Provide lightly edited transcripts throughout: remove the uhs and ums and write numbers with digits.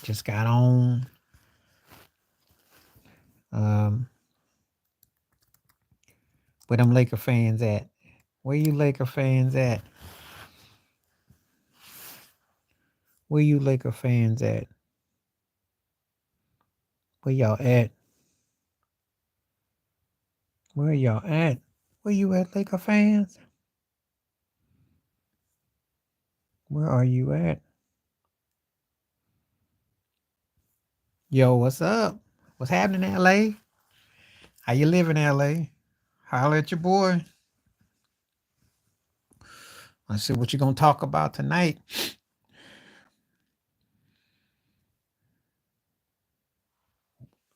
Just got on. Um, where them Laker fans at? Where you Laker fans at? Where you Laker fans at? Where y'all at? Where y'all at? Where you at, Laker fans? Where are you at? Yo, what's up? What's happening in LA? How you living in LA? Holler at your boy. Let's see what you gonna talk about tonight.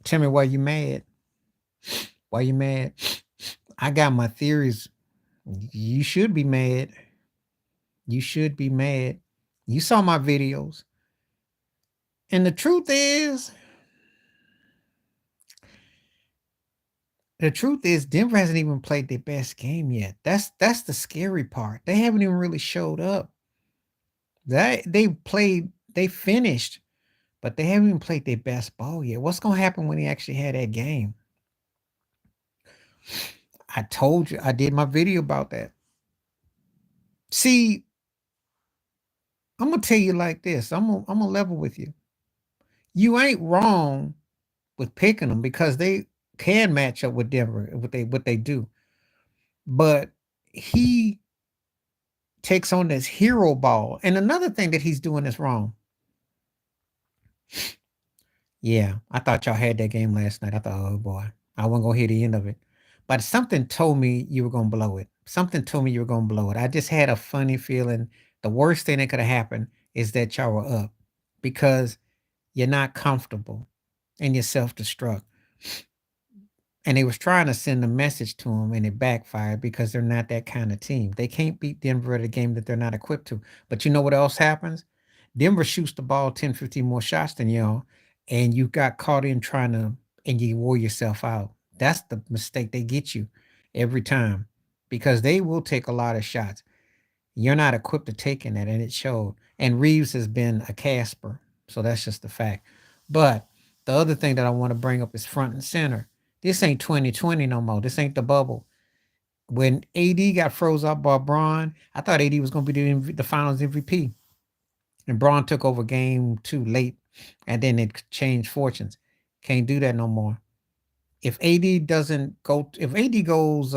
Tell me why you mad. Why you mad? I got my theories. You should be mad. You should be mad. You saw my videos. And the truth is Denver hasn't even played their best game yet. That's the scary part. They haven't even really showed up. They finished, but they haven't even played their best ball yet. What's gonna happen when they actually had that game? I told you, I did my video about that. See, I'm gonna tell you like this. I'm gonna level with you. You ain't wrong with picking them because they can match up with Denver, what they do. But he takes on this hero ball. And another thing that he's doing is wrong. Yeah, I thought y'all had that game last night. I thought, oh boy, I wasn't gonna hear the end of it. But something told me you were gonna blow it. Something told me you were gonna blow it. I just had a funny feeling. The worst thing that could have happened is that y'all were up because you're not comfortable and you're self-destruct. And they was trying to send a message to him and it backfired because they're not that kind of team. They can't beat Denver at a game that they're not equipped to. But you know what else happens? Denver shoots the ball 10, 15 more shots than y'all, and you got caught in trying to, and you wore yourself out. That's the mistake they get you every time because they will take a lot of shots. You're not equipped to taking that, and it showed. And Reeves has been a Casper, so that's just the fact. But the other thing that I want to bring up is front and center. This ain't 2020 no more. This ain't the bubble. When AD got froze up by Braun, I thought AD was going to be the Finals MVP, and Braun took over game 2 late, and then it changed fortunes. Can't do that no more. If AD doesn't go, if AD goes,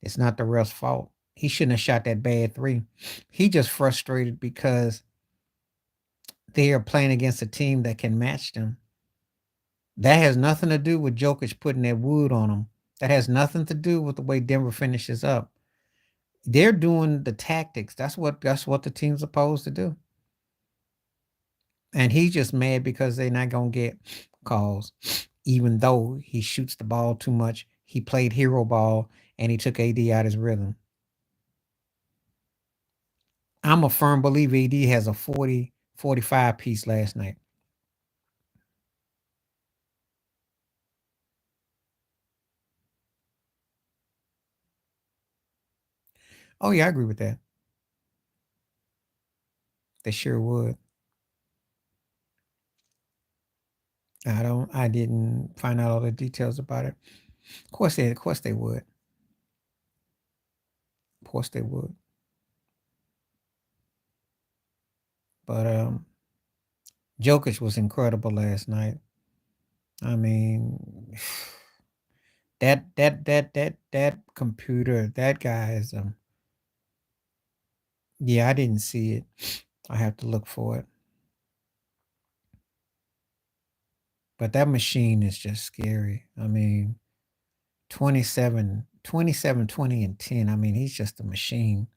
it's not the ref's fault. He shouldn't have shot that bad 3. He just frustrated because they are playing against a team that can match them. That has nothing to do with Jokic putting that wood on them. That has nothing to do with the way Denver finishes up. They're doing the tactics. That's what the team's supposed to do. And he's just mad because they're not gonna get calls, even though he shoots the ball too much. He played hero ball and he took AD out his rhythm. I'm a firm believer AD has a 40-45 piece last night. Oh yeah, I agree with that. They sure would. I didn't find out all the details about it. Of course they would. Of course they would. But Jokic was incredible last night. I mean, that computer, that guy is yeah, I didn't see it. I have to look for it. But that machine is just scary. I mean, 27, 20, and 10. I mean, he's just a machine.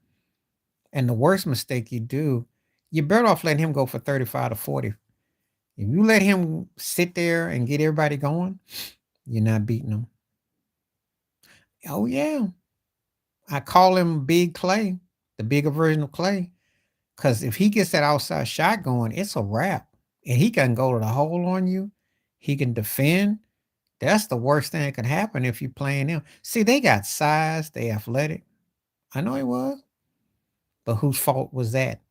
And the worst mistake you do, you're better off letting him go for 35 to 40. If you let him sit there and get everybody going, you're not beating him. Oh yeah. I call him Big Clay, the bigger version of Clay. Because if he gets that outside shot going, it's a wrap. And he can go to the hole on you. He can defend. That's the worst thing that can happen if you're playing him. See, they got size, they athletic. I know he was. But whose fault was that?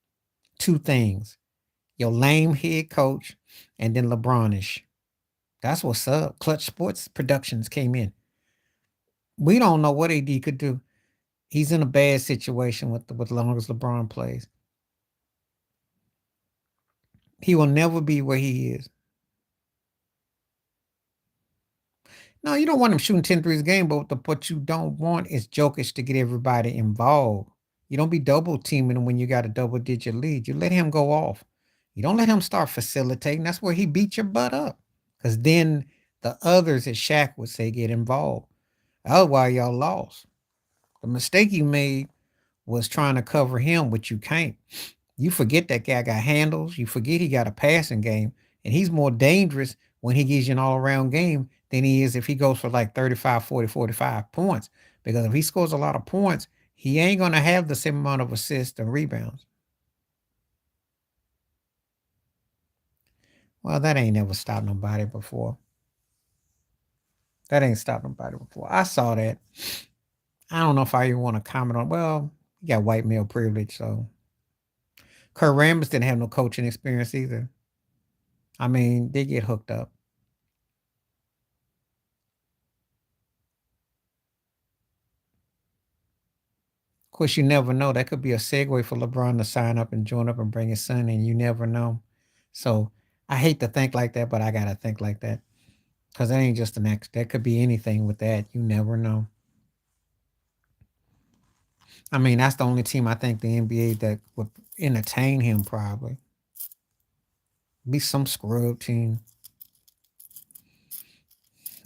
Two things: your lame head coach, and then LeBronish. That's what's up. Clutch Sports Productions came in. We don't know what AD could do. He's in a bad situation with long as LeBron plays. He will never be where he is. No, you don't want him shooting 10 threes a game, but what you don't want is Jokic to get everybody involved. You don't be double teaming him when you got a double digit lead. You let him go off. You don't let him start facilitating. That's where he beat your butt up. Because then the others, as Shaq would say, get involved. Otherwise, y'all lost. The mistake you made was trying to cover him, which you can't. You forget that guy got handles. You forget he got a passing game. And he's more dangerous when he gives you an all around game than he is if he goes for like 35, 40, 45 points. Because if he scores a lot of points, he ain't going to have the same amount of assists and rebounds. Well, that ain't never stopped nobody before. That ain't stopped nobody before. I saw that. I don't know if I even want to comment on. Well, you got white male privilege, so Kurt Rambis didn't have no coaching experience either. I mean, they get hooked up. Of course, you never know. That could be a segue for LeBron to sign up and join up and bring his son in. You never know. So I hate to think like that, but I gotta think like that because that ain't just an act. That could be anything with that. You never know. I mean, that's the only team I think the NBA that would entertain him probably. Be some scrub team.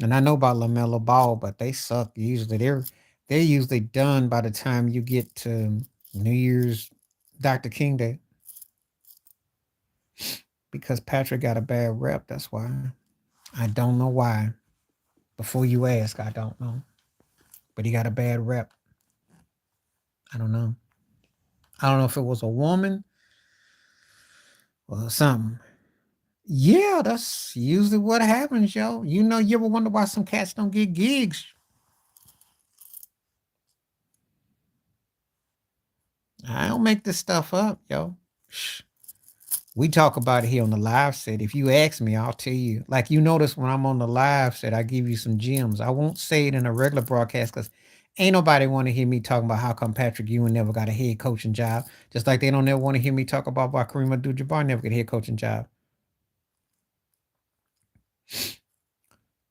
And I know about LaMelo Ball, but they suck usually. They're usually done by the time you get to New Year's Dr. King Day because Patrick got a bad rep. That's why. I don't know why. Before you ask, I don't know. But he got a bad rep. I don't know. I don't know if it was a woman or something. Yeah, that's usually what happens, yo. You know, you ever wonder why some cats don't get gigs? I don't make this stuff up, yo. Shh. We talk about it here on the live set. If you ask me, I'll tell you. Like you notice when I'm on the live set, I give you some gems. I won't say it in a regular broadcast because ain't nobody want to hear me talking about how come Patrick Ewing never got a head coaching job. Just like they don't ever want to hear me talk about why Kareem Abdul-Jabbar never get a head coaching job.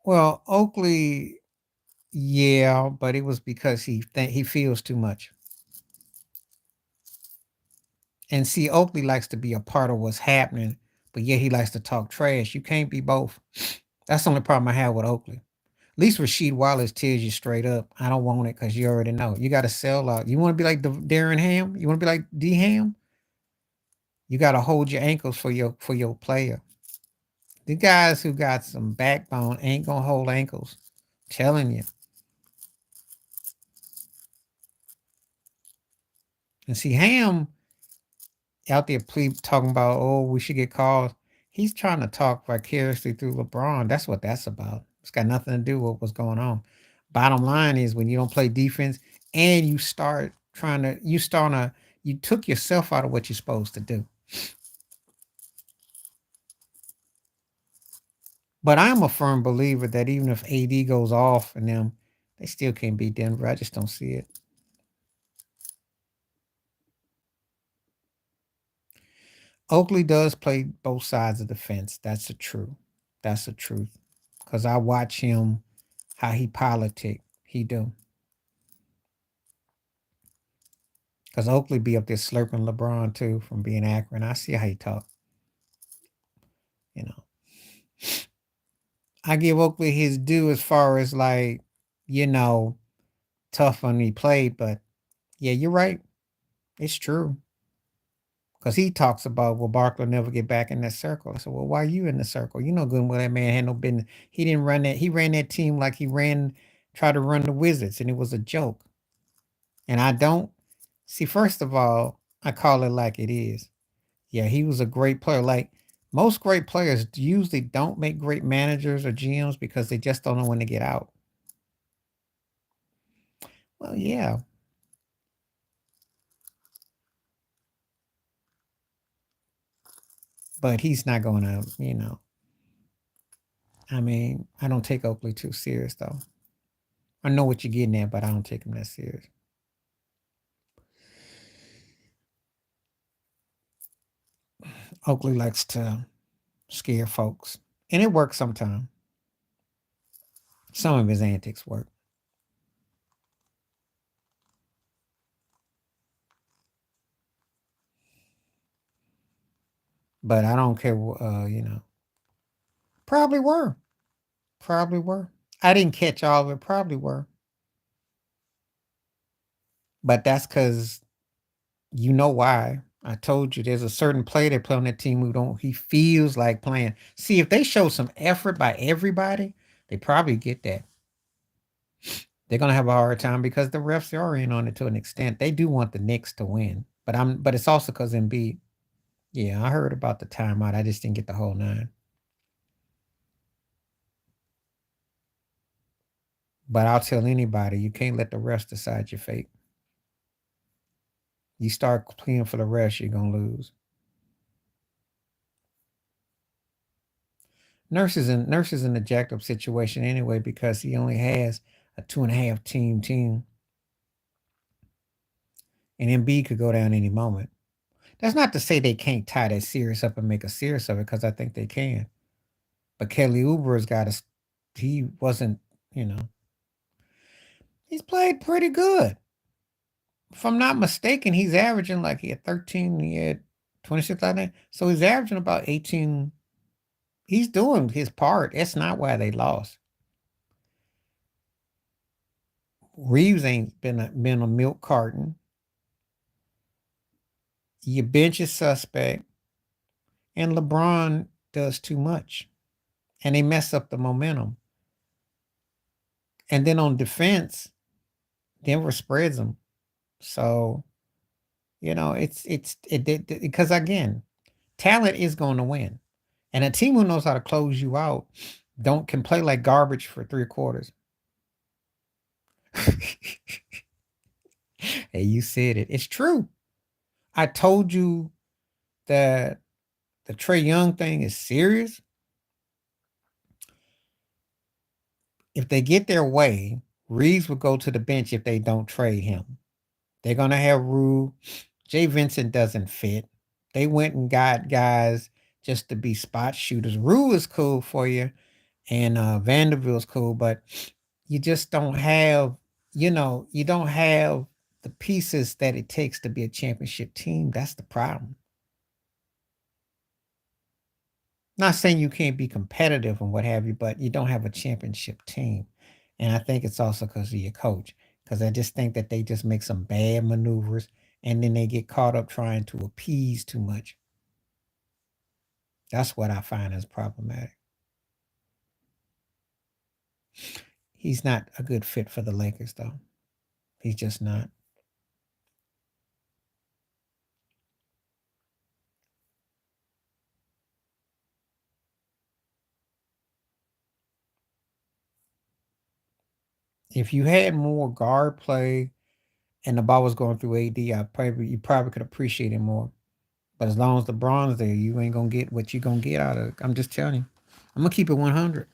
Well, Oakley, yeah, but it was because he feels too much. And see, Oakley likes to be a part of what's happening, but yet he likes to talk trash. You can't be both. That's the only problem I have with Oakley. At least Rasheed Wallace tells you straight up, I don't want it because you already know. You got to sell out. You want to be like the Darren Ham? You want to be like D Ham? You got to hold your ankles for your player. The guys who got some backbone ain't gonna hold ankles. Telling you. And see, Ham out there talking about, oh, we should get calls. He's trying to talk vicariously through LeBron. That's what that's about. It's got nothing to do with what's going on. Bottom line is when you don't play defense and you took yourself out of what you're supposed to do. But I'm a firm believer that even if AD goes off and them, they still can't beat Denver. I just don't see it. Oakley does play both sides of the fence. That's the truth. That's the truth. Cause I watch him how he politic. He do. Cause Oakley be up there slurping LeBron too from being Akron. I see how he talk. You know, I give Oakley his due as far as like, you know, tough on he played. But yeah, you're right. It's true. Cause he talks about will Barkley never get back in that circle. I said, well, why are you in the circle? You know good and well that man had no business. He didn't run that. He ran that team like tried to run the Wizards, and it was a joke. And I don't see. First of all, I call it like it is. Yeah, he was a great player. Like most great players usually don't make great managers or GMs because they just don't know when to get out. Well, yeah. but he's not going to, I mean, I don't take Oakley too serious though. I know what you're getting at, but I don't take him that serious. Oakley likes to scare folks, and it works sometimes. Some of his antics work, but I don't care. Probably were, probably were. I didn't catch all of it. Probably were, but that's because you know why. I told you there's a certain player that play on that team who don't. He feels like playing. See, if they show some effort by everybody, they probably get that. They're gonna have a hard time because the refs are in on it to an extent. They do want the Knicks to win, but it's also because Embiid. Yeah, I heard about the timeout. I just didn't get the whole nine. But I'll tell anybody, you can't let the refs decide your fate. You start playing for the refs, you're gonna lose. Nurse is in a jacked up situation anyway because he only has a 2.5 team, and Embiid could go down any moment. That's not to say they can't tie that series up and make a series of it because I think they can. But Kelly Oubre has got to. He wasn't, you know, he's played pretty good. If I'm not mistaken, he's averaging like he had 13, he had 26, I think. So he's averaging about 18. He's doing his part. That's not why they lost. Reeves ain't been a milk carton. Your bench is suspect, and LeBron does too much, and they mess up the momentum. And then on defense, Denver spreads them. So it's because again, talent is going to win, and a team who knows how to close you out don't can play like garbage for three quarters. Hey, you said it. It's true. I told you that the Trey Young thing is serious. If they get their way, Reeves will go to the bench if they don't trade him. They're gonna have Rue. Jay Vincent doesn't fit. They went and got guys just to be spot shooters. Rue is cool for you, and Vanderbilt's cool, but you just don't have, you don't have the pieces that it takes to be a championship team. That's the problem. Not saying you can't be competitive and what have you, but you don't have a championship team. And I think it's also because of your coach. Because I just think that they just make some bad maneuvers and then they get caught up trying to appease too much. That's what I find as problematic. He's not a good fit for the Lakers, though. He's just not. If you had more guard play and the ball was going through AD, you probably could appreciate it more. But as long as LeBron's there, you ain't gonna get what you gonna get out of it. I'm just telling you. I'm gonna keep it 100.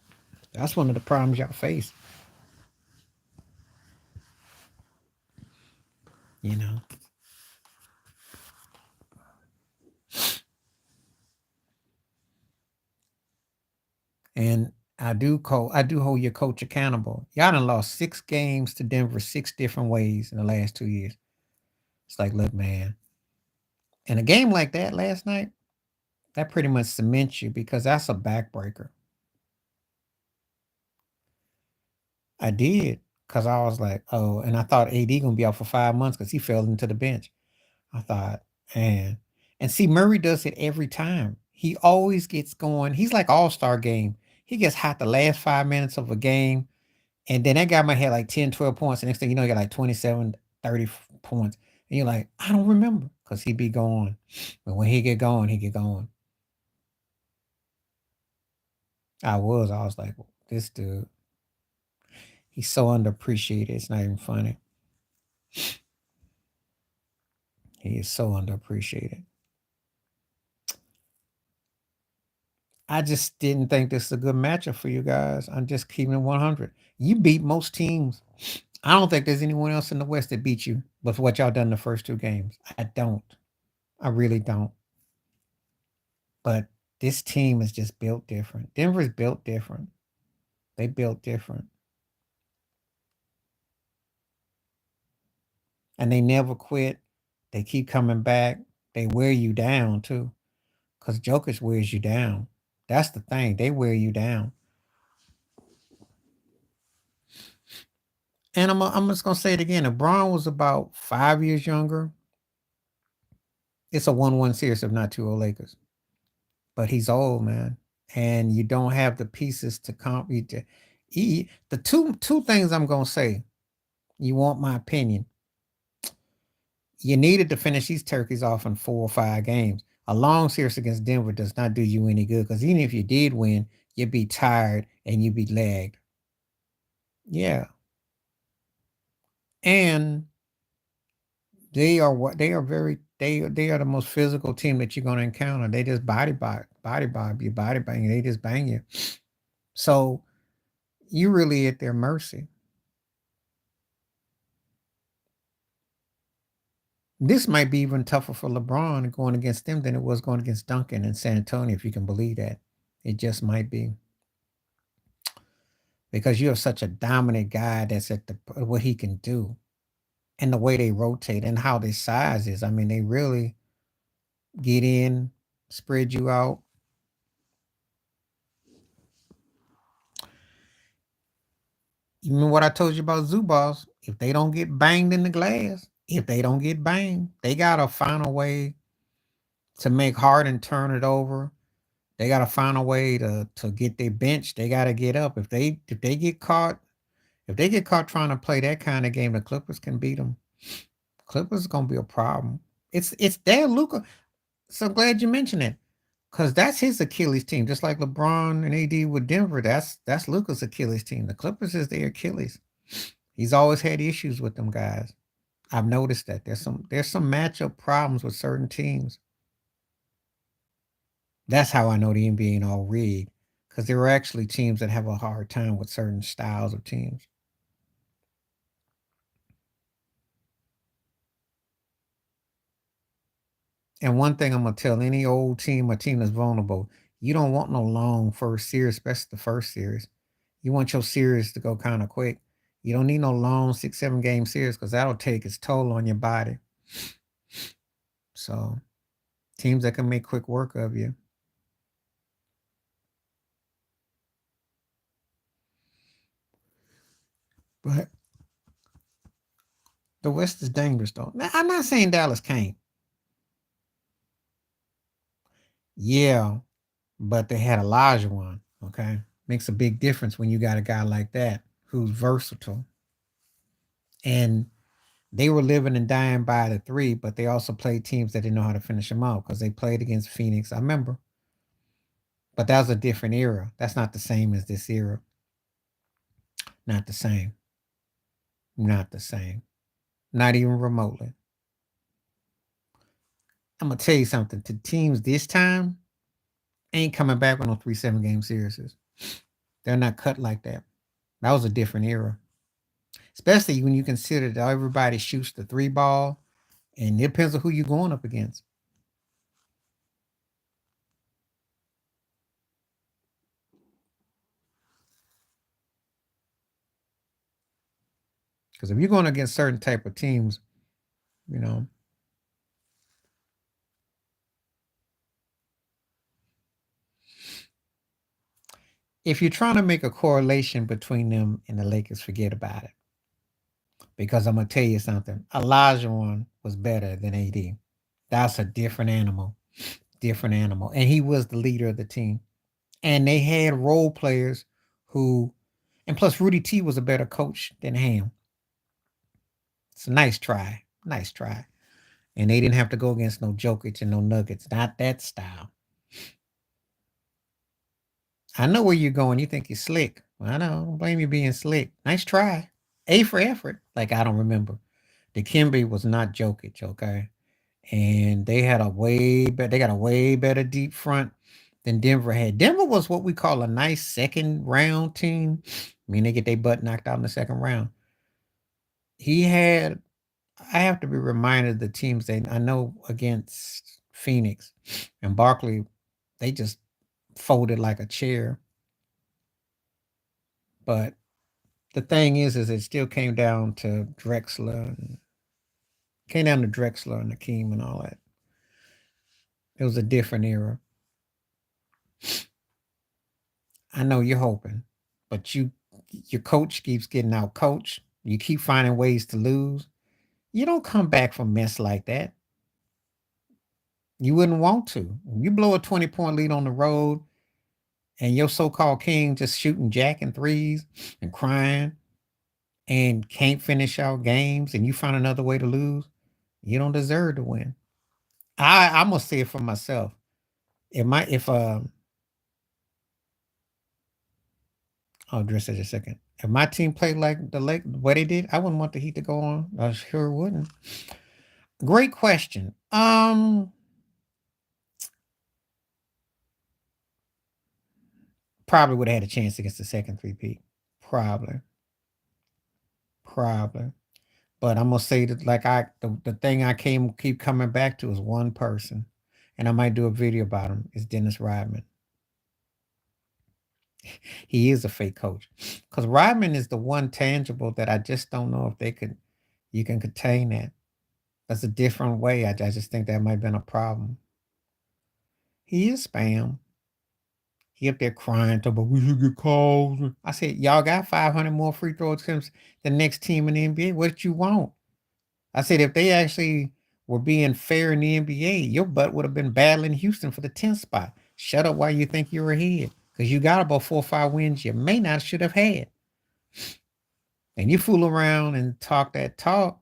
That's one of the problems y'all face. You know. And I do hold your coach accountable. Y'all done lost 6 games to Denver 6 different ways in the last 2 years. It's like, look, man. And a game like that last night, that pretty much cements you because that's a backbreaker. I did because I was like, oh, and I thought AD gonna be out for 5 months because he fell into the bench. I thought, man. And see, Murray does it every time. He always gets going. He's like all-star game. He gets hot the last 5 minutes of a game. And then that guy might have like 10, 12 points. The next thing you know, he got like 27, 30 points. And you're like, I don't remember because he be going. But when he get going, he get going. I was like, this dude, he's so underappreciated. It's not even funny. He is so underappreciated. I just didn't think this is a good matchup for you guys. I'm just keeping it 100. You beat most teams. I don't think there's anyone else in the West that beat you with what y'all done the first two games. I don't. I really don't. But this team is just built different. Denver's built different. They built different. And they never quit. They keep coming back. They wear you down too. Because Jokic wears you down. That's the thing. They wear you down. And I'm just gonna say it again. If Braun was about 5 years younger, it's a 1-1 series if not 2-0 Lakers. But he's old, man. And you don't have the pieces to compete. The two things I'm gonna say, you want my opinion. You needed to finish these turkeys off in 4 or 5 games. A long series against Denver does not do you any good because even if you did win, you'd be tired and you'd be lagged. Yeah. And they are very they are the most physical team that you're gonna encounter. They just body bob you, body bang you, they just bang you. So you really at their mercy. This might be even tougher for LeBron going against them than it was going against Duncan in San Antonio, if you can believe that. It just might be. Because you have such a dominant guy that's at the what he can do and the way they rotate and how their size is. I mean, they really get in, spread you out. You remember what I told you about Zubas? If they don't get banged in the glass, if they don't get banged, they gotta find a way to make Harden turn it over. They gotta find a way to get their bench. They gotta get up. If they get caught trying to play that kind of game, the Clippers can beat them. Clippers is gonna be a problem. It's their Luca. So glad you mentioned it. Cause that's his Achilles team, just like LeBron and AD with Denver. That's Luca's Achilles team. The Clippers is their Achilles. He's always had issues with them guys. I've noticed that there's some matchup problems with certain teams. That's how I know the NBA ain't all rigged. Because there are actually teams that have a hard time with certain styles of teams. And one thing I'm gonna tell any old team or team that's vulnerable, you don't want no long first series, especially the first series. You want your series to go kind of quick. You don't need no long 6, 7 game series because that'll take its toll on your body. So teams that can make quick work of you. But the West is dangerous though. Now, I'm not saying Dallas can't. Yeah, but they had Elijah one. Okay. Makes a big difference when you got a guy like that who's versatile. And they were living and dying by the three, but they also played teams that didn't know how to finish them out because they played against Phoenix. I remember. But that was a different era. That's not the same as this era. Not the same. Not the same. Not even remotely. I'm gonna tell you something. To teams this time ain't coming back with no 3 7 game series. They're not cut like that. That was a different era. Especially when you consider that everybody shoots the three ball, and it depends on who you're going up against. Because if you're going against certain type of teams, you know, if you're trying to make a correlation between them and the Lakers, forget about it. Because I'm gonna tell you something. Elijah one was better than AD. That's a different animal. Different animal. And he was the leader of the team. And they had role players who, and plus Rudy T was a better coach than Ham. It's a nice try. Nice try. And they didn't have to go against no Jokic and no Nuggets. Not that style. I know where you're going. You think you're slick. Well, I know. I don't blame you being slick. Nice try. A for effort. Like I don't remember. Dikembe was not Jokic, okay? And they had a way better. They got a way better deep front. than Denver had. Denver was what we call a nice second round team. I mean, they get their butt knocked out in the second round. He had, I have to be reminded of the teams that I know against Phoenix and Barkley, they just folded like a chair. But the thing is it still came down to Drexler and came down to Drexler and Akeem and all that. It was a different era. I know you're hoping, but your coach keeps getting out coached. You keep finding ways to lose. You don't come back from mess like that. You wouldn't want to. You blow a 20-point lead on the road and your so-called king just shooting jacking threes and crying and can't finish out games and you find another way to lose, you don't deserve to win. I'm gonna say it for myself. If I'll address it in a second. If my team played like the Lake what they did, I wouldn't want the Heat to go on. I sure wouldn't. Great question. Probably would have had a chance against the second three-peat. Probably. Probably. But I'm gonna say that like the thing I keep coming back to is one person, and I might do a video about him, is Dennis Rodman. He is a fake coach. Because Rodman is the one tangible that I just don't know if you can contain that. That's a different way. I just think that might have been a problem. He is spam. He up there crying, talking about we should get calls. I said, y'all got 500 more free throw attempts than the next team in the NBA. What you want? I said, if they actually were being fair in the NBA, your butt would have been battling Houston for the 10th spot. Shut up while you think you're ahead. Because you got about 4 or 5 wins you may not should have had. And you fool around and talk that talk,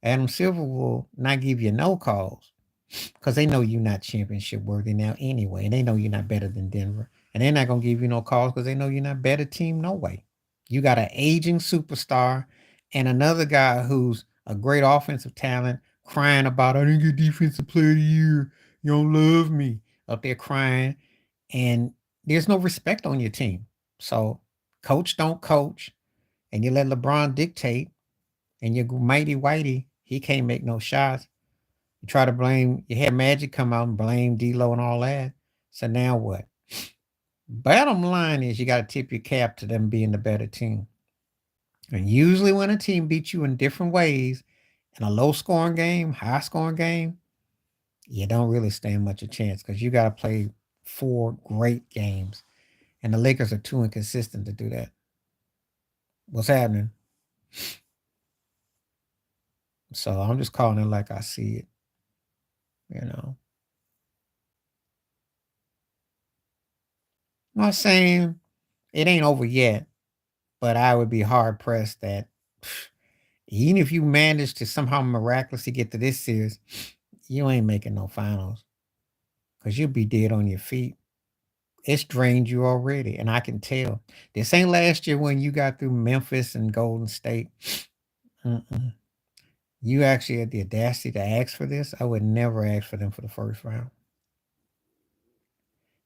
Adam Silver will not give you no calls. Because they know you're not championship worthy now anyway. And they know you're not better than Denver. And they're not going to give you no calls because they know you're not better team no way. You got an aging superstar and another guy who's a great offensive talent crying about, I didn't get defensive player of the year. You don't love me. Up there crying. And there's no respect on your team. So coach don't coach. And you let LeBron dictate. And your mighty whitey, he can't make no shots. You try to blame, you had Magic come out and blame D'Lo and all that. So now what? Bottom line is you got to tip your cap to them being the better team. And usually when a team beats you in different ways, in a low scoring game, high scoring game, you don't really stand much a chance because you got to play 4 great games. And the Lakers are too inconsistent to do that. What's happening? So I'm just calling it like I see it, you know. I'm not saying it ain't over yet, but I would be hard pressed that even if you manage to somehow miraculously get to this series, you ain't making no finals because you'll be dead on your feet. It's drained you already, and I can tell. This ain't last year when you got through Memphis and Golden State. Mm-mm. You actually had the audacity to ask for this. I would never ask for them for the first round.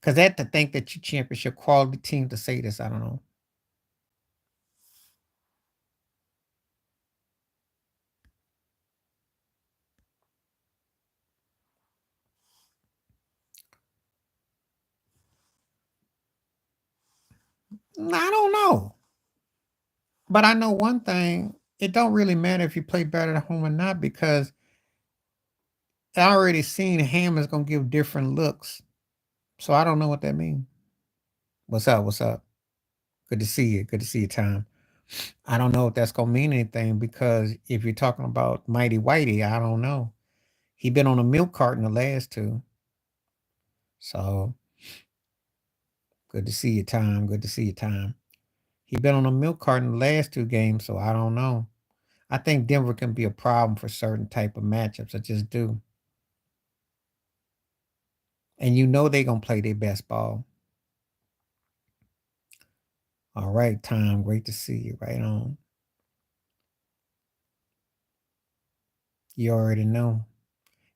Because that to think that you championship quality team to say this, I don't know. I don't know. But I know one thing, it don't really matter if you play better at home or not because I already seen Ham is gonna give different looks. So I don't know what that means. What's up? What's up? Good to see you. Good to see you, Tom. I don't know if that's gonna mean anything because if you're talking about Mighty Whitey, I don't know. He been on a milk carton the last two. So good to see you, Tom. Good to see you, Tom. He been on a milk carton the last 2 games, so I don't know. I think Denver can be a problem for certain type of matchups. I just do. And you know they gonna play their best ball. All right, Tom. Great to see you. Right on. You already know.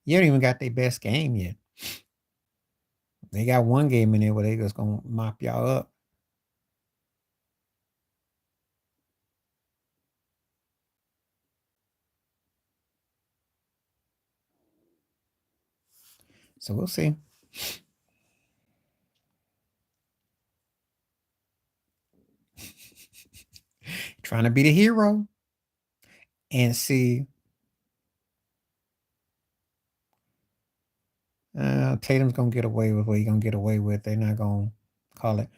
You don't even got their best game yet. They got one game in there where they just gonna mop y'all up. So we'll see. Trying to be the hero and see Tatum's gonna get away with what he gonna get away with. They're not gonna call it.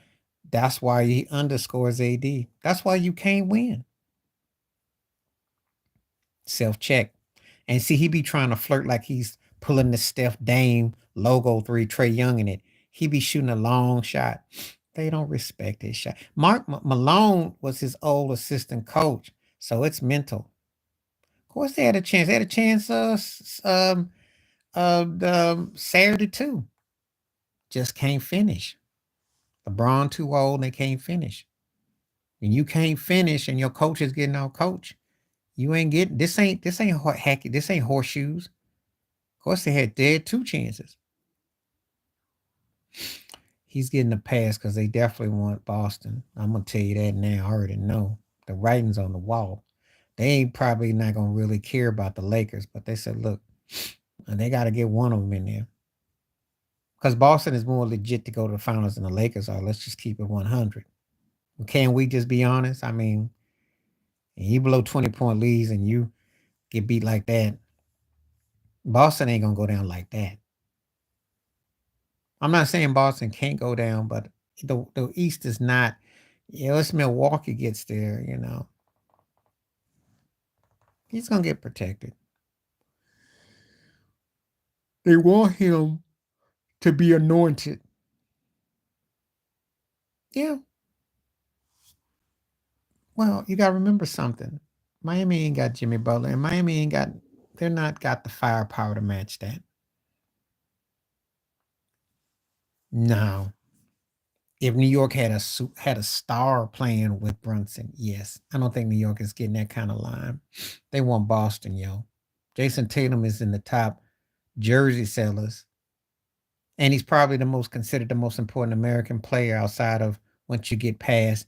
That's why he underscores AD. That's why you can't win. Self check. And see, he be trying to flirt like he's pulling the Steph Dame logo 3 Trey Young in it. He be shooting a long shot. They don't respect his shot. Mark Malone was his old assistant coach, so it's mental. Of course, they had a chance. They had a chance Saturday too. Just can't finish. LeBron too old and they can't finish. And you can't finish and your coach is getting out coach. You ain't getting this ain't hacky, this ain't horseshoes. Of course they had 2 chances. He's getting a pass because they definitely want Boston. I'm gonna tell you that now. I already know. The writing's on the wall. They ain't probably not gonna really care about the Lakers, but they said, look, and they gotta get one of them in there. Because Boston is more legit to go to the finals than the Lakers are. Let's just keep it 100. Can we just be honest? I mean, you blow 20-point leads and you get beat like that. Boston ain't gonna go down like that. I'm not saying Boston can't go down, but the East is not. It's Milwaukee gets there, he's gonna get protected. They want him to be anointed. Yeah. Well, you gotta remember something. Miami ain't got Jimmy Butler, and Miami ain't got. They're not got the firepower to match that. No. If New York had a star playing with Brunson, yes. I don't think New York is getting that kind of line. They want Boston, yo. Jason Tatum is in the top jersey sellers, and he's probably considered the most important American player outside of once you get past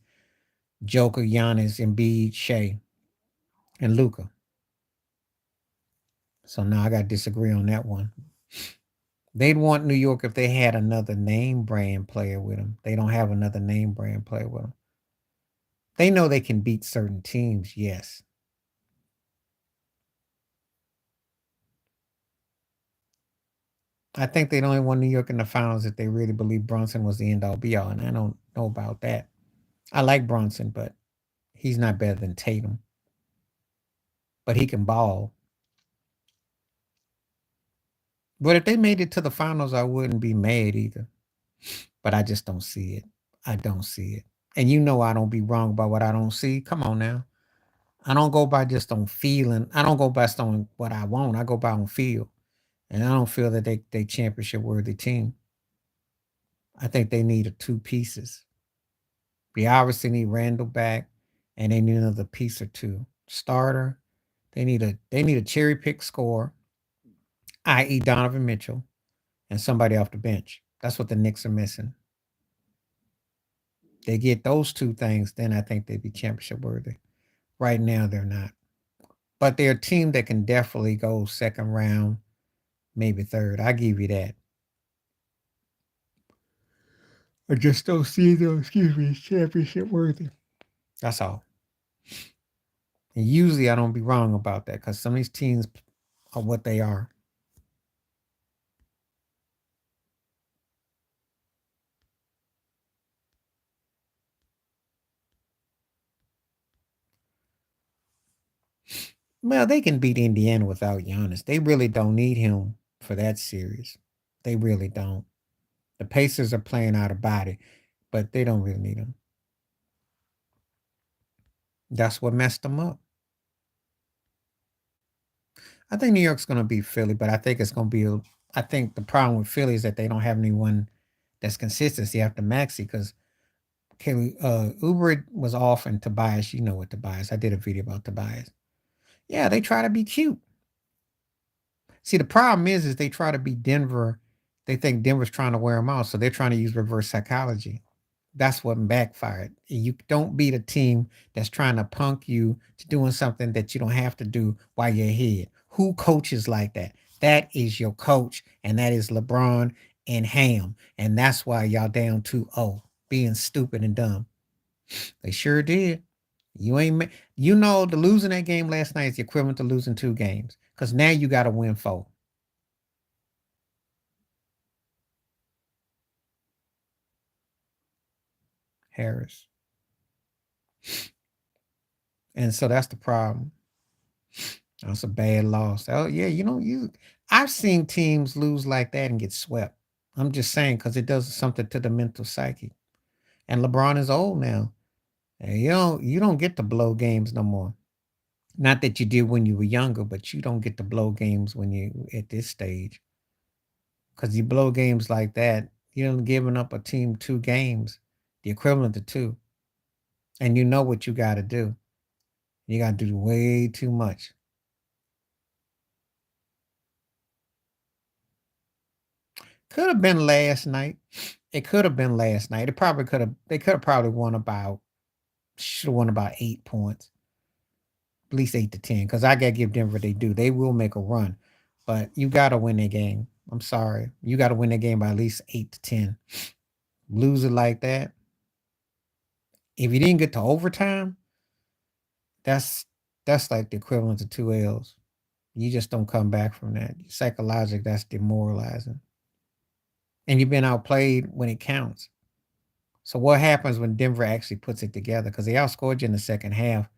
Joker, Giannis, Embiid, Shea, and Luca. So now I got to disagree on that one. They'd want New York if they had another name brand player with them. They don't have another name brand player with them. They know they can beat certain teams, yes. I think they'd only want New York in the finals if they really believe Bronson was the end all be all, and I don't know about that. I like Bronson, but he's not better than Tatum. But he can ball. But if they made it to the finals, I wouldn't be mad either. But I just don't see it. I don't see it. And you know I don't be wrong about what I don't see. Come on now. I don't go by just on feeling. I don't go based on what I want. I go by on feel. And I don't feel that they championship worthy team. I think they need a 2 pieces. They obviously need Randall back, and they need another piece or 2. Starter. They need a cherry pick score, i.e. Donovan Mitchell, and somebody off the bench. That's what the Knicks are missing. They get those 2 things, then I think they'd be championship worthy. Right now, they're not. But they're a team that can definitely go second round, maybe third. I give you that. I just don't see them, championship worthy. That's all. And usually I don't be wrong about that because some of these teams are what they are. Well, they can beat Indiana without Giannis. They really don't need him for that series. They really don't. The Pacers are playing out of body, but they don't really need him. That's what messed them up. I think New York's going to beat Philly, but I think it's going to be. I think the problem with Philly is that they don't have anyone that's consistency after Maxey because Uber was off and Tobias. You know what Tobias? I did a video about Tobias. Yeah, they try to be cute. See, the problem is they try to be Denver They think Denver's trying to wear them out, so they're trying to use reverse psychology. That's what backfired. You don't beat a team that's trying to punk you to doing something that you don't have to do while you're ahead. Who coaches like that? That is your coach, and that is LeBron and Ham. And that's why y'all down 2-0, being stupid and dumb. They sure did. You ain't, you know, the losing that game last night is the equivalent to losing 2 games because now you got to win 4. Harris. And so that's the problem. That's a bad loss. Oh yeah, I've seen teams lose like that and get swept. I'm just saying because it does something to the mental psyche. And LeBron is old now. And you don't get to blow games no more. Not that you did when you were younger, but you don't get to blow games when you at this stage. Because you blow games like that, you're giving up a team 2 games, the equivalent to 2. And you know what you got to do. You got to do way too much. Could have been last night. It could have been last night. It probably could have. They could have probably won about. Should have won about 8 points, at least 8 to 10. Because I gotta give Denver they do. They will make a run, but you gotta win that game. I'm sorry, you gotta win that game by at least 8 to 10. Lose it like that. If you didn't get to overtime, that's that's like the equivalent to 2 L's. You just don't come back from that. Psychologically, that's demoralizing. And you've been outplayed when it counts. So what happens when Denver actually puts it together? Because they outscored you in the second half,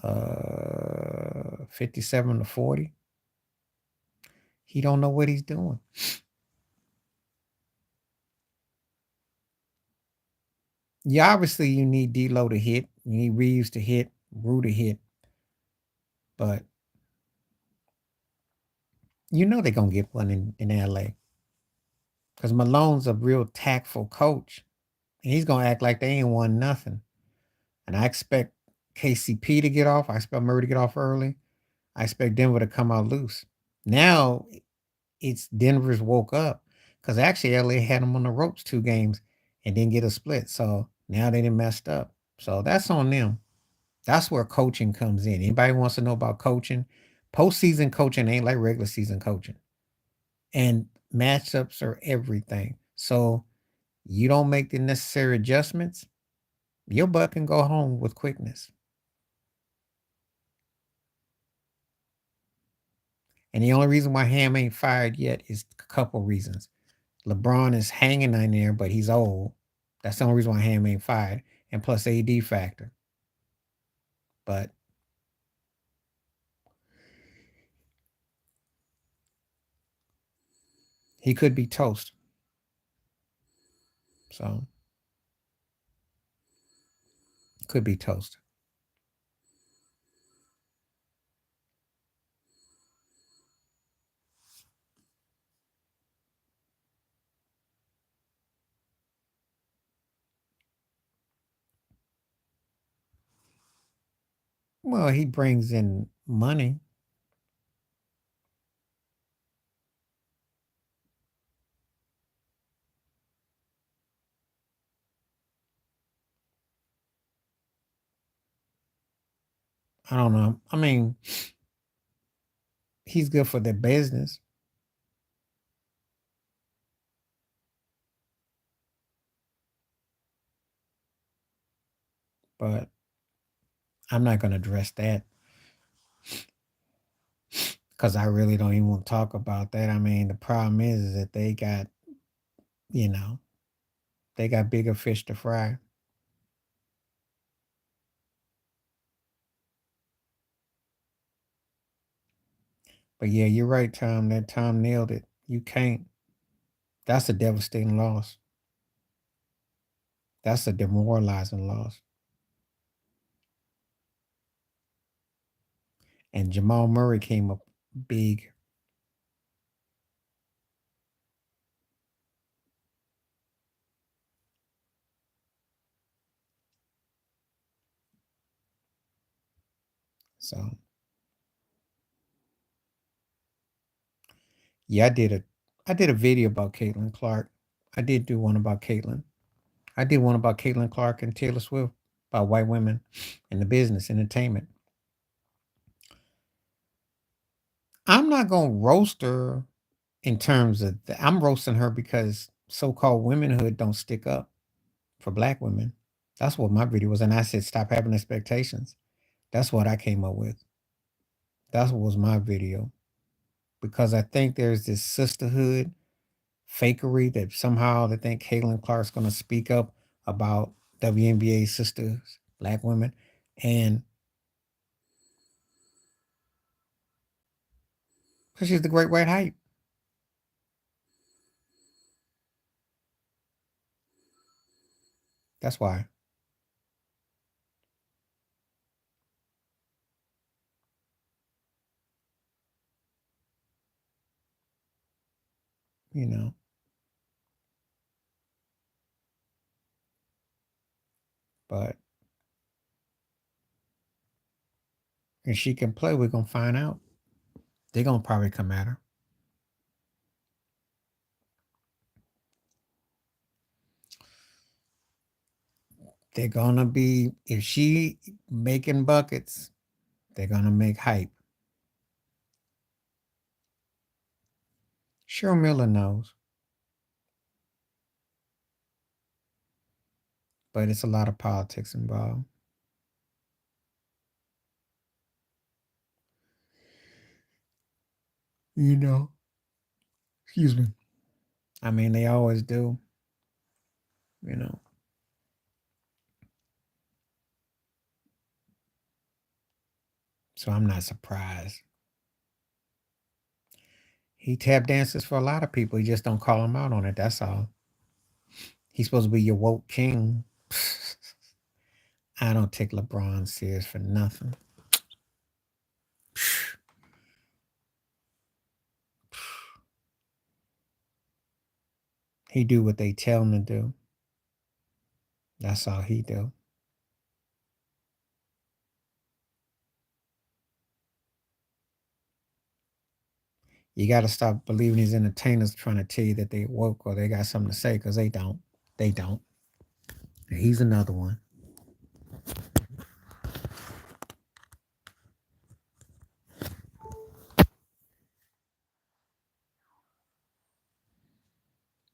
57-40. He don't know what he's doing. Yeah, obviously you need D'Lo to hit, you need Reeves to hit, Rue to hit, but they're gonna get one in LA. Because Malone's a real tactful coach. And he's gonna act like they ain't won nothing. And I expect KCP to get off. I expect Murray to get off early. I expect Denver to come out loose. Now it's Denver's woke up because actually LA had them on the ropes 2 games and didn't get a split. So now they done messed up. So that's on them. That's where coaching comes in. Anybody wants to know about coaching? Postseason coaching ain't like regular season coaching. And matchups are everything. So you don't make the necessary adjustments, your butt can go home with quickness. And the only reason why Ham ain't fired yet is a couple reasons. LeBron is hanging on there, but he's old. That's the only reason why Ham ain't fired. And plus AD factor. But he could be toast. So could be toast. Well, he brings in money. I don't know. I mean, he's good for the business, but I'm not going to address that because I really don't even want to talk about that. I mean, the problem is that you know, they got bigger fish to fry. But yeah, you're right, Tom. That Tom nailed it. You can't. That's a devastating loss. That's a demoralizing loss. And Jamal Murray came up big. So yeah, I did a video about Caitlin Clark. I did do one about Caitlin. I did one about Caitlin Clark and Taylor Swift about white women in the business, entertainment. I'm not gonna roast her in terms of I'm roasting her because so-called womenhood don't stick up for black women. That's what my video was, and I said stop having expectations. That's what I came up with. That's what was my video because I think there's this sisterhood fakery that somehow they think Caitlin Clark's going to speak up about WNBA sisters, black women, and because she's the great white hype. That's why, you know. But if she can play, we're gonna find out. They're gonna probably come at her. They're gonna be if she making buckets, they're gonna make hype. Cheryl Miller knows, but it's a lot of politics involved. You know. Excuse me. I mean, they always do. You know. So I'm not surprised. He tap dances for a lot of people. He just don't call them out on it. That's all. He's supposed to be your woke king. I don't take LeBron serious for nothing. He do what they tell him to do. That's all he do. You got to stop believing these entertainers trying to tell you that they woke or they got something to say because they don't. They don't. He's another one.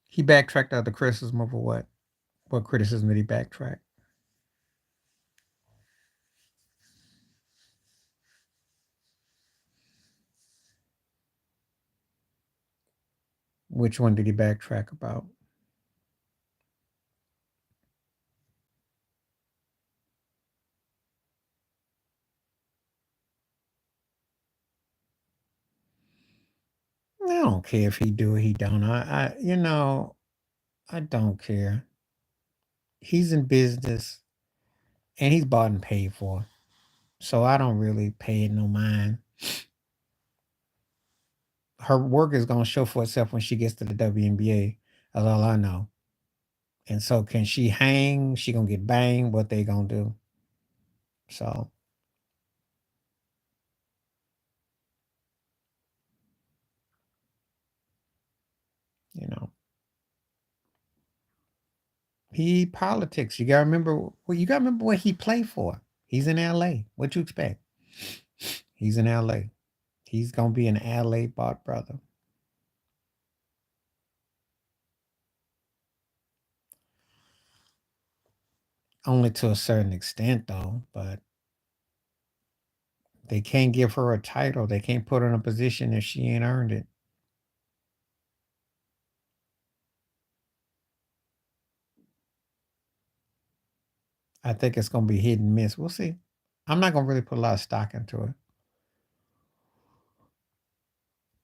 He backtracked out the criticism over what? What criticism did he backtrack? Which one did he backtrack about? I don't care if he do or he don't. I don't care. He's in business and he's bought and paid for. So I don't really pay it no mind. Her work is gonna show for itself when she gets to the WNBA. That's all I know. And so can she hang? She gonna get banged? What they gonna do? So, you know, he politics. You gotta remember what he played for. He's in LA. What you expect? He's in LA. He's gonna be an LA bought brother. Only to a certain extent though, but they can't give her a title. They can't put her in a position if she ain't earned it. I think it's gonna be hit and miss. We'll see. I'm not gonna really put a lot of stock into it.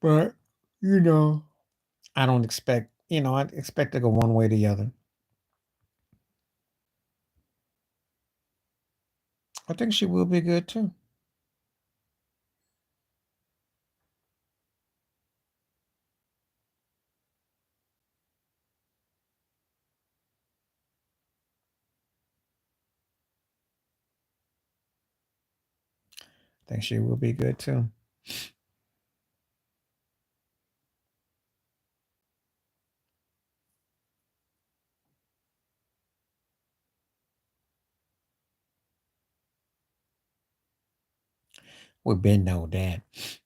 But, you know, I don't expect, I expect to go one way or the other. I think she will be good too. I think she will be good too. We been know that.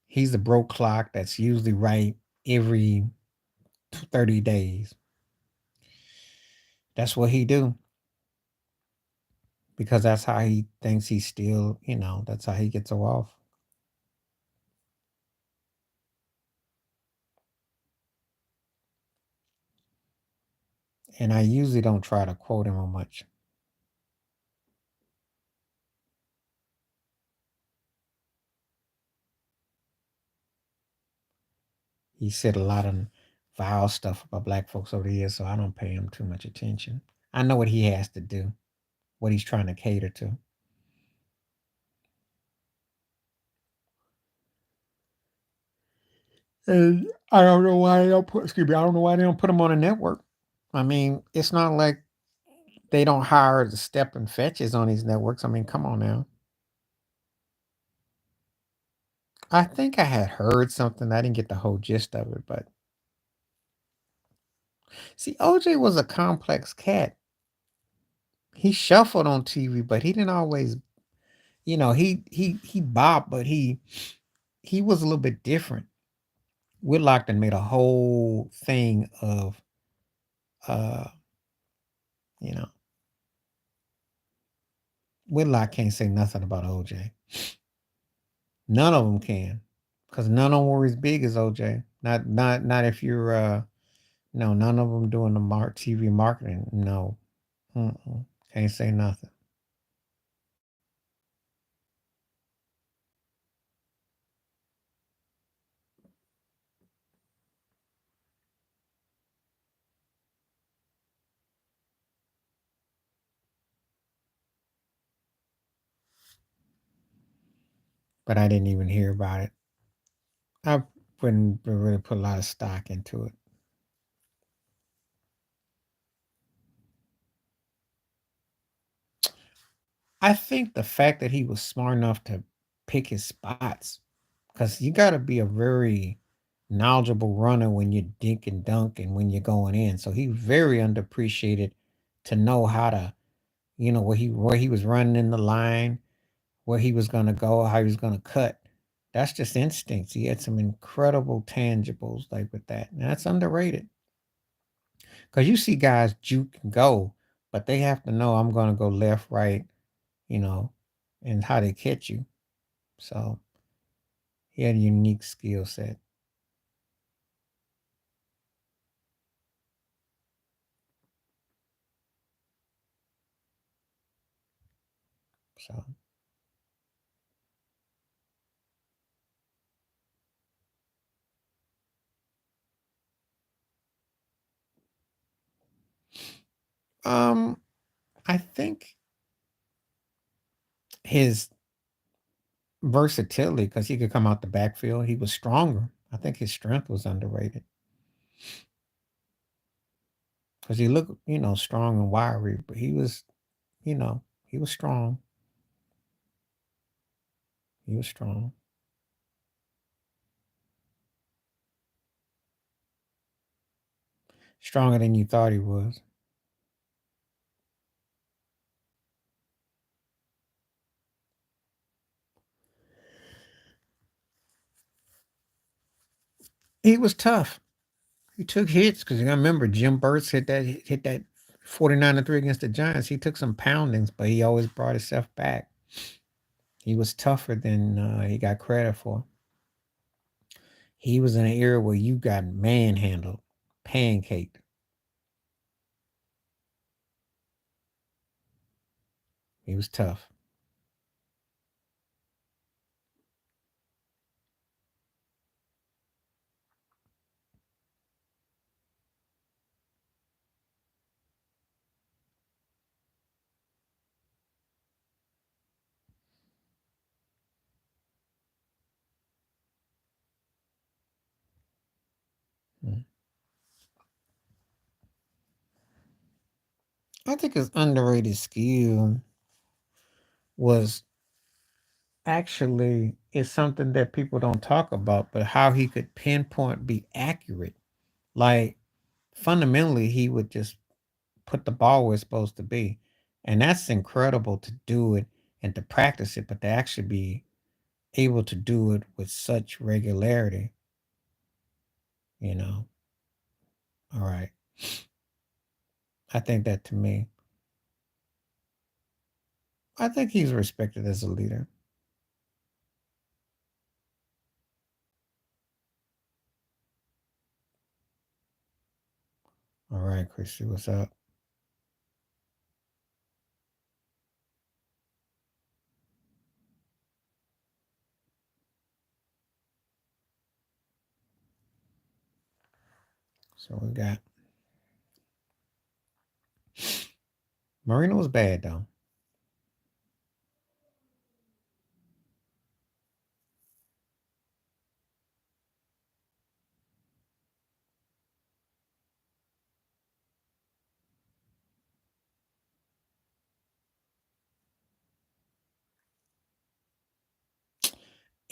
He's a broke clock that's usually right every 30 days. That's what he do because that's how he thinks he's still, that's how he gets off. And I usually don't try to quote him on much. He said a lot of vile stuff about black folks over the years, so I don't pay him too much attention. I know what he has to do, what he's trying to cater to. And I don't know why they don't put excuse me, I don't know why they don't put him on a network. I mean, it's not like they don't hire the step and fetches on these networks. I mean, come on now. I think I had heard something. I didn't get the whole gist of it, but see, OJ was a complex cat. He shuffled on TV, but he didn't always, he bopped, but he was a little bit different. Whitlock made a whole thing of, uh, you know, Whitlock can't say nothing about OJ. None of them can, because none of them were as big as OJ. Not if you're, no, none of them doing the TV marketing. No, can't say nothing. But I didn't even hear about it. I wouldn't really put a lot of stock into it. I think the fact that he was smart enough to pick his spots, because you got to be a very knowledgeable runner when you dink and dunk and when you're going in. So he very underappreciated to know how to, where he was running in the line, where he was going to go, how he was going to cut. That's just instincts. He had some incredible tangibles like with that. And that's underrated. Because you see guys juke and go, but they have to know I'm going to go left, right, you know, and how they catch you. So he had a unique skill set. So, um, I think his versatility, because he could come out the backfield, he was stronger. I think his strength was underrated because he looked, strong and wiry, but he was strong. He was strong. Stronger than you thought he was. He was tough. He took hits because I remember Jim Burt's hit that 49-3 against the Giants. He took some poundings, but he always brought himself back. He was tougher than he got credit for. He was in an era where you got manhandled, pancaked. He was tough. Mm. I think his underrated skill was actually is something that people don't talk about, but how he could pinpoint, be accurate. Like fundamentally, he would just put the ball where it's supposed to be. And that's incredible to do it and to practice it, but to actually be able to do it with such regularity, you know. All right. I think that to me, I think he's respected as a leader. All right, Christy, what's up? So we got Marino was bad though.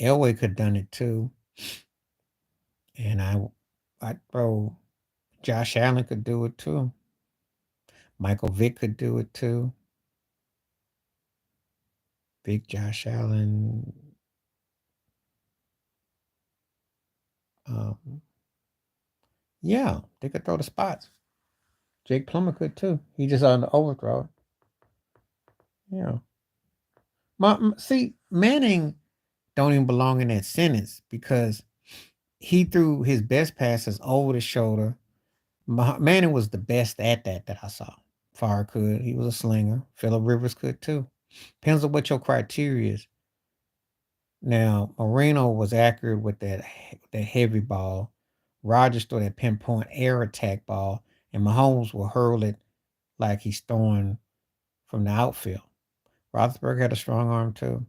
Elway could have done it too. And I bro, Josh Allen could do it too. Michael Vick could do it too. Vick, Josh Allen. Um, yeah, they could throw the spots. Jake Plummer could too. He just on the overthrow. Yeah. See, Manning don't even belong in that sentence because he threw his best passes over the shoulder. Manning was the best at that I saw. Favre could. He was a slinger. Phillip Rivers could too. Depends on what your criteria is. Now, Marino was accurate with that heavy ball. Rodgers threw that pinpoint air attack ball, and Mahomes will hurl it like he's throwing from the outfield. Roethlisberger had a strong arm too.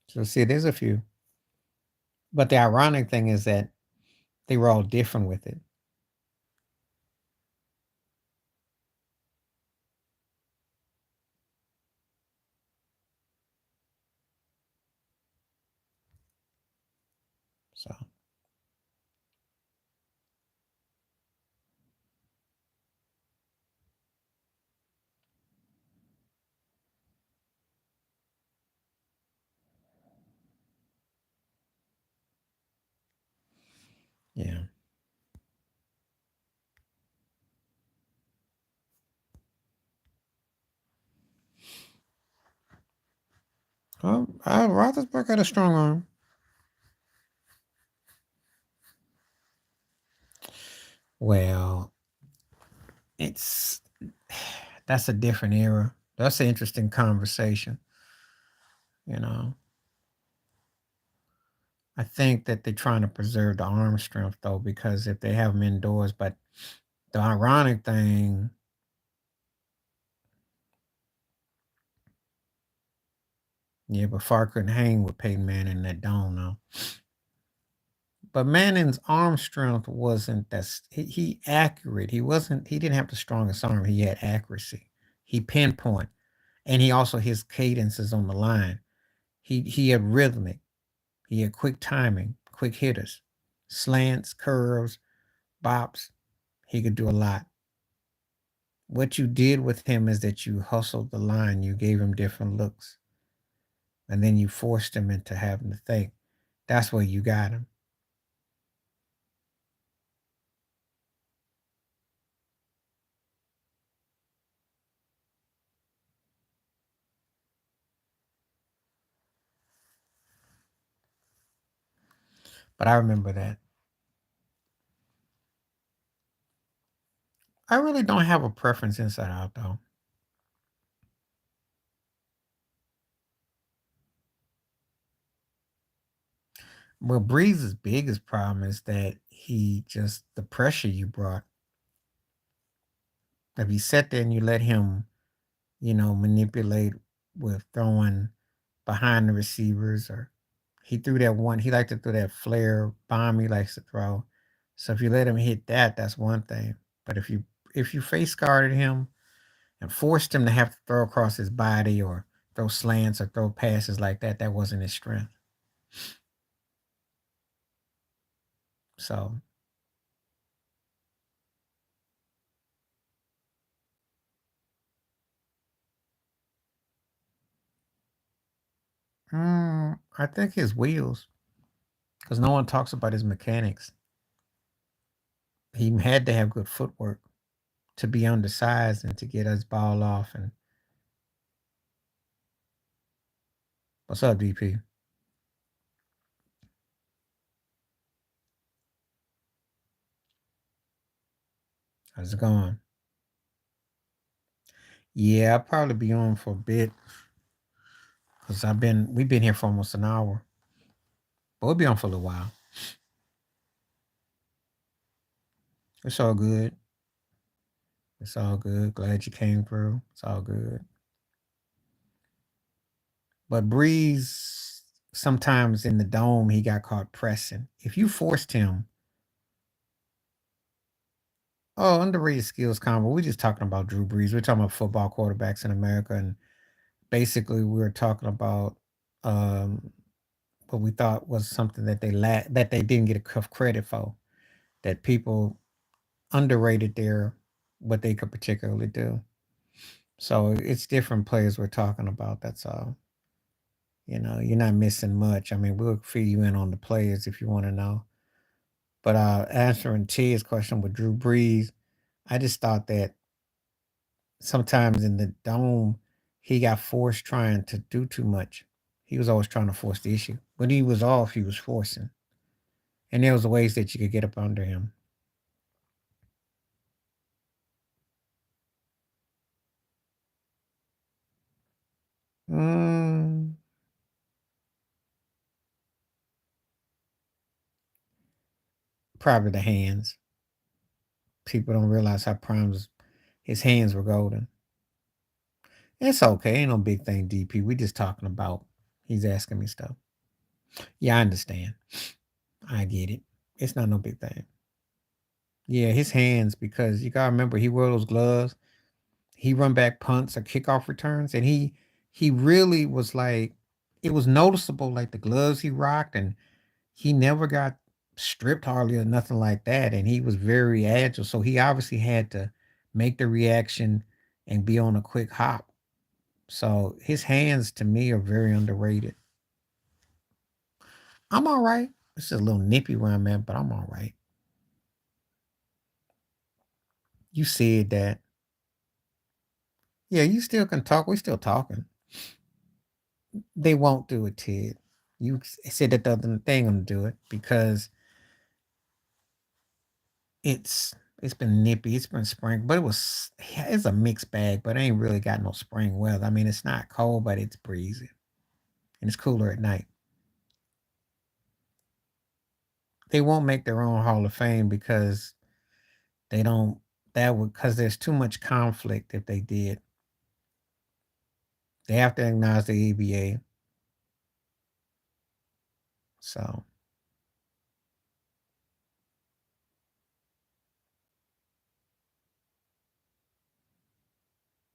So see, there's a few. But the ironic thing is that they were all different with it. So yeah. Roethlisberger had a strong arm. Well, it's that's a different era. That's an interesting conversation. You know, I think that they're trying to preserve the arm strength though, because if they have them indoors, but the ironic thing, yeah, but Favre couldn't hang with Peyton Manning in that dome now. But Manning's arm strength wasn't he accurate. He wasn't. He didn't have the strongest arm. He had accuracy. He pinpoint, and he also his cadences on the line. He had rhythmic. He had quick timing, quick hitters, slants, curves, bops. He could do a lot. What you did with him is that you hustled the line. You gave him different looks, and then you forced him into having to think. That's where you got him. But I remember that. I really don't have a preference inside out though. Well, Breeze's biggest problem is that he just the pressure you brought. If you sat there and you let him, manipulate with throwing behind the receivers, or he threw that one, he liked to throw that flare bomb he likes to throw. So if you let him hit that, that's one thing. But if you face guarded him and forced him to have to throw across his body or throw slants or throw passes like that, that wasn't his strength. So I think his wheels, because no one talks about his mechanics. He had to have good footwork to be undersized and to get his ball off. And what's up, DP? How's it going? Yeah, I'll probably be on for a bit because we've been here for almost an hour, but we'll be on for a little while. It's all good. It's all good. Glad you came through. It's all good. But Breeze, sometimes in the dome, he got caught pressing. If you forced him, oh, underrated skills combo. We're just talking about Drew Brees. We're talking about football quarterbacks in America, and basically, we were talking about um, what we thought was something that that they didn't get enough credit for. That people underrated their what they could particularly do. So it's different players we're talking about. That's all. You're not missing much. I mean, we'll fill you in on the players if you want to know. But answering T's question with Drew Brees, I just thought that sometimes in the dome, he got forced trying to do too much. He was always trying to force the issue. When he was off, he was forcing. And there was ways that you could get up under him. Mm, Probably the hands. People don't realize how his hands were golden. It's okay. Ain't no big thing, DP. We just talking about he's asking me stuff. Yeah, I understand. I get it. It's not no big thing. Yeah, his hands, because you gotta remember he wore those gloves. He run back punts or kickoff returns, and he really was like it was noticeable, like the gloves he rocked, and he never got stripped hardly or nothing like that. And he was very agile, so he obviously had to make the reaction and be on a quick hop. So his hands to me are very underrated. I'm all right. It's a little nippy where I'm at, but I'm all right. You said that. Yeah, you still can talk. We still talking. They won't do it, Ted. You said that the other thing gonna do it because it's it's been nippy. It's been spring, but it's a mixed bag. But it ain't really got no spring weather. I mean, it's not cold, but it's breezy and it's cooler at night. They won't make their own Hall of Fame because they don't. That would because there's too much conflict if they did. They have to acknowledge the ABA. So,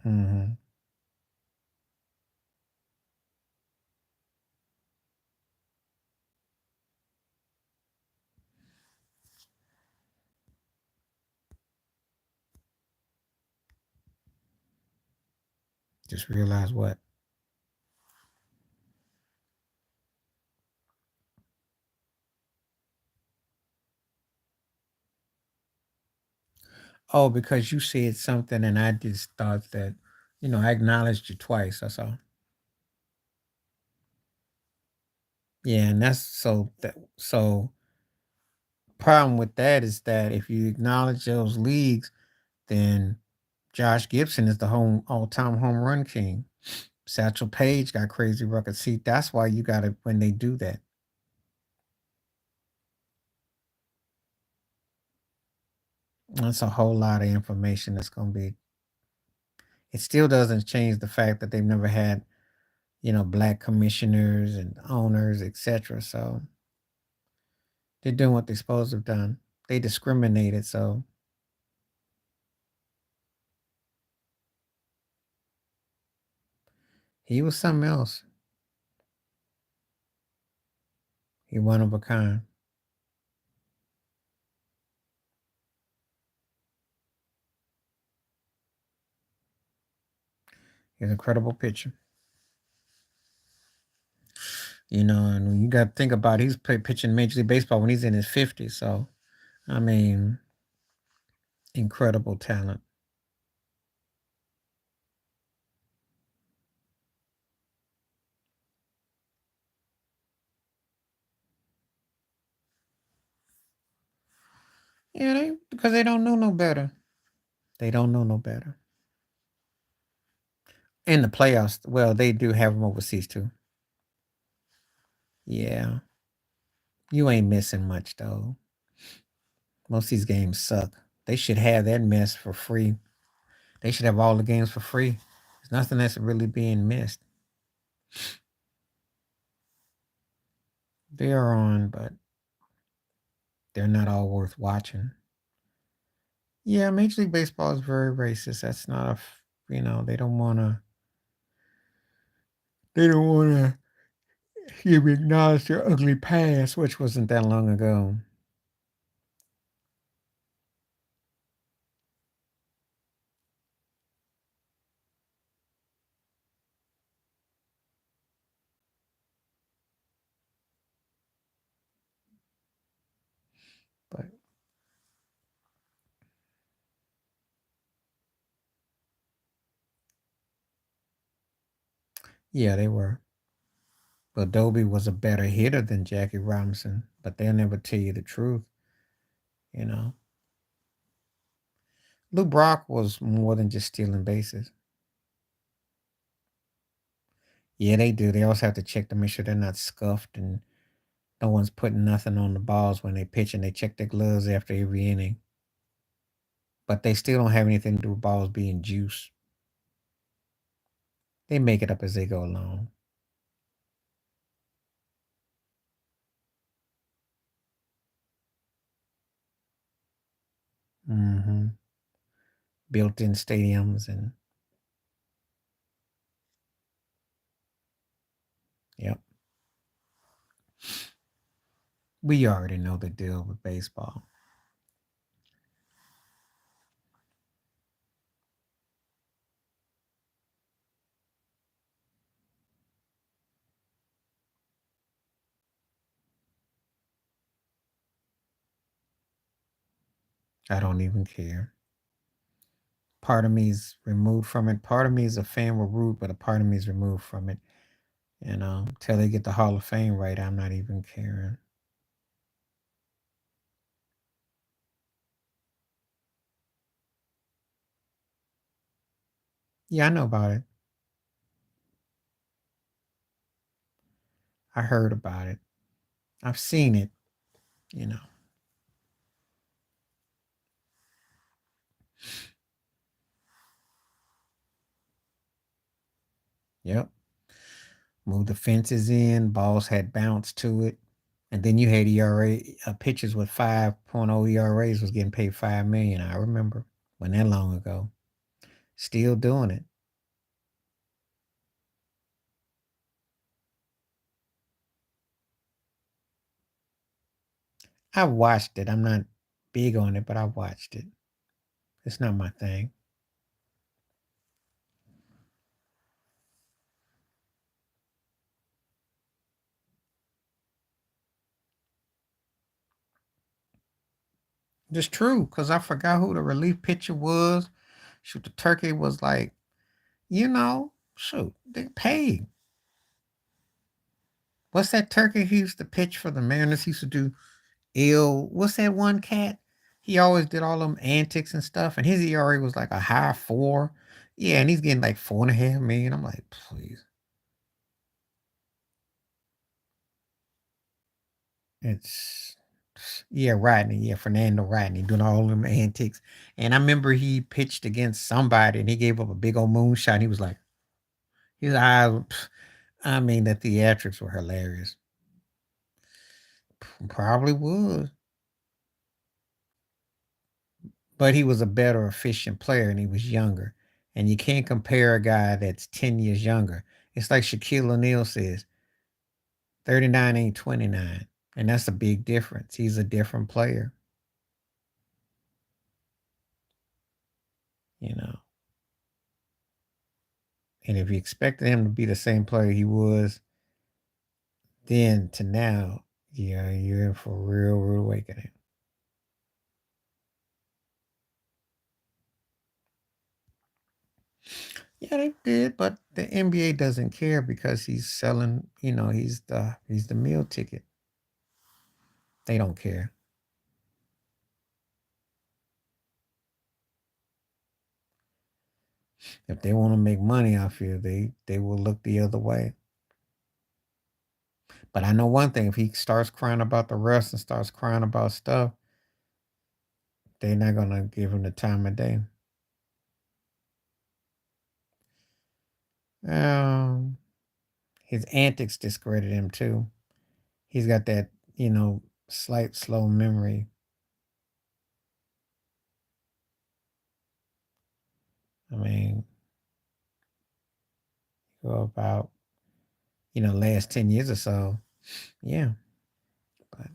mhm, just realize what. Oh, because you said something and I just thought that, I acknowledged you twice. That's all. Yeah, and that's so problem with that is that if you acknowledge those leagues, then Josh Gibson is the home all-time home run king. Satchel Paige got crazy records. See, that's why you gotta when they do that. That's a whole lot of information that's gonna be it still doesn't change the fact that they've never had, black commissioners and owners, etc. So they're doing what they're supposed to have done. They discriminated, so he was something else. He one of a kind. He's an incredible pitcher. And when you got to think about it, he's pitching Major League Baseball when he's in his 50s. So, I mean, incredible talent. Yeah, because they don't know no better. They don't know no better. In the playoffs, well, they do have them overseas too. Yeah, you ain't missing much though. Most of these games suck. They should have that mess for free. They should have all the games for free. There's nothing that's really being missed. They are on, but they're not all worth watching. Yeah, Major League Baseball is very racist. That's not they don't want to. They don't want to acknowledge their ugly past, which wasn't that long ago. But yeah, they were. But Dobie was a better hitter than Jackie Robinson, but they'll never tell you the truth, you know. Lou Brock was more than just stealing bases. Yeah, they do. They also have to check to make sure they're not scuffed and no one's putting nothing on the balls when they pitch and they check their gloves after every inning. But they still don't have anything to do with balls being juice. They make it up as they go along. Hmm. Built-in stadiums and yep. We already know the deal with baseball. I don't even care. Part of me's removed from it. Part of me is a fan with root, but a part of me is removed from it. Till they get the Hall of Fame right, I'm not even caring. Yeah, I know about it. I heard about it. I've seen it, you know. Yep. Moved the fences in, balls had bounce to it. And then you had ERA pitchers with 5.0 ERAs was getting paid 5 million. I remember when that long ago. Still doing it. I watched it. I'm not big on it, but I watched it. It's not my thing. It's true, because I forgot who the relief pitcher was. Shoot, the turkey was like, shoot, they paid. What's that turkey he used to pitch for the Mariners? He used to do what's that one cat? He always did all them antics and stuff, and his ERA was like a high four. Yeah, and he's getting like 4.5 million. I'm like, please. It's yeah, Rodney. Yeah, Fernando Rodney doing all them antics. And I remember he pitched against somebody and he gave up a big old moonshot. And he was like, his eyes, I mean, the theatrics were hilarious. Probably was. But he was a better efficient player and he was younger. And you can't compare a guy that's 10 years younger. It's like Shaquille O'Neal says, 39 ain't 29. And that's a big difference. He's a different player, you know. And if you expected him to be the same player he was then to now, yeah, you're in for a real rude awakening. Yeah, they did, but the NBA doesn't care because he's selling. He's the meal ticket. They don't care. If they want to make money off you, they will look the other way. But I know one thing: if he starts crying about the rest and starts crying about stuff, they're not gonna give him the time of day. Um, his antics discredit him too. He's got that, slight slow memory. I mean, go about, last 10 years or so. Yeah, but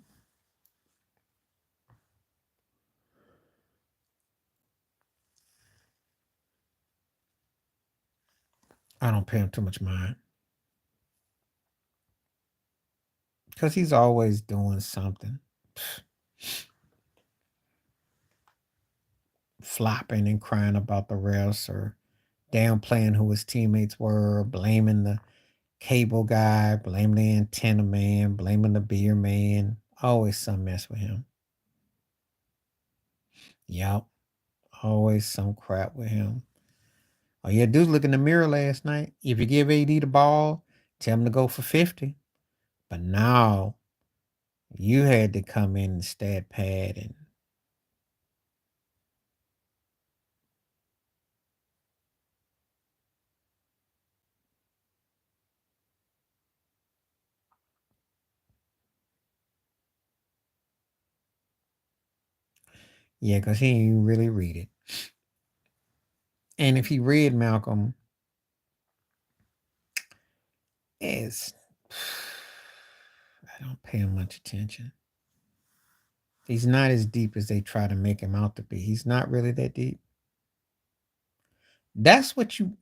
I don't pay him too much mind because he's always doing something, flopping and crying about the refs or downplaying who his teammates were, blaming the cable guy, blaming the antenna man, blaming the beer man. Always some mess with him. Yup, always some crap with him. All you had to do is look in the mirror last night. If you give AD the ball, tell him to go for 50. But now you had to come in and stat pad and yeah, because he didn't really read it. And if he read Malcolm, it's I don't pay him much attention. He's not as deep as they try to make him out to be. He's not really that deep. That's what you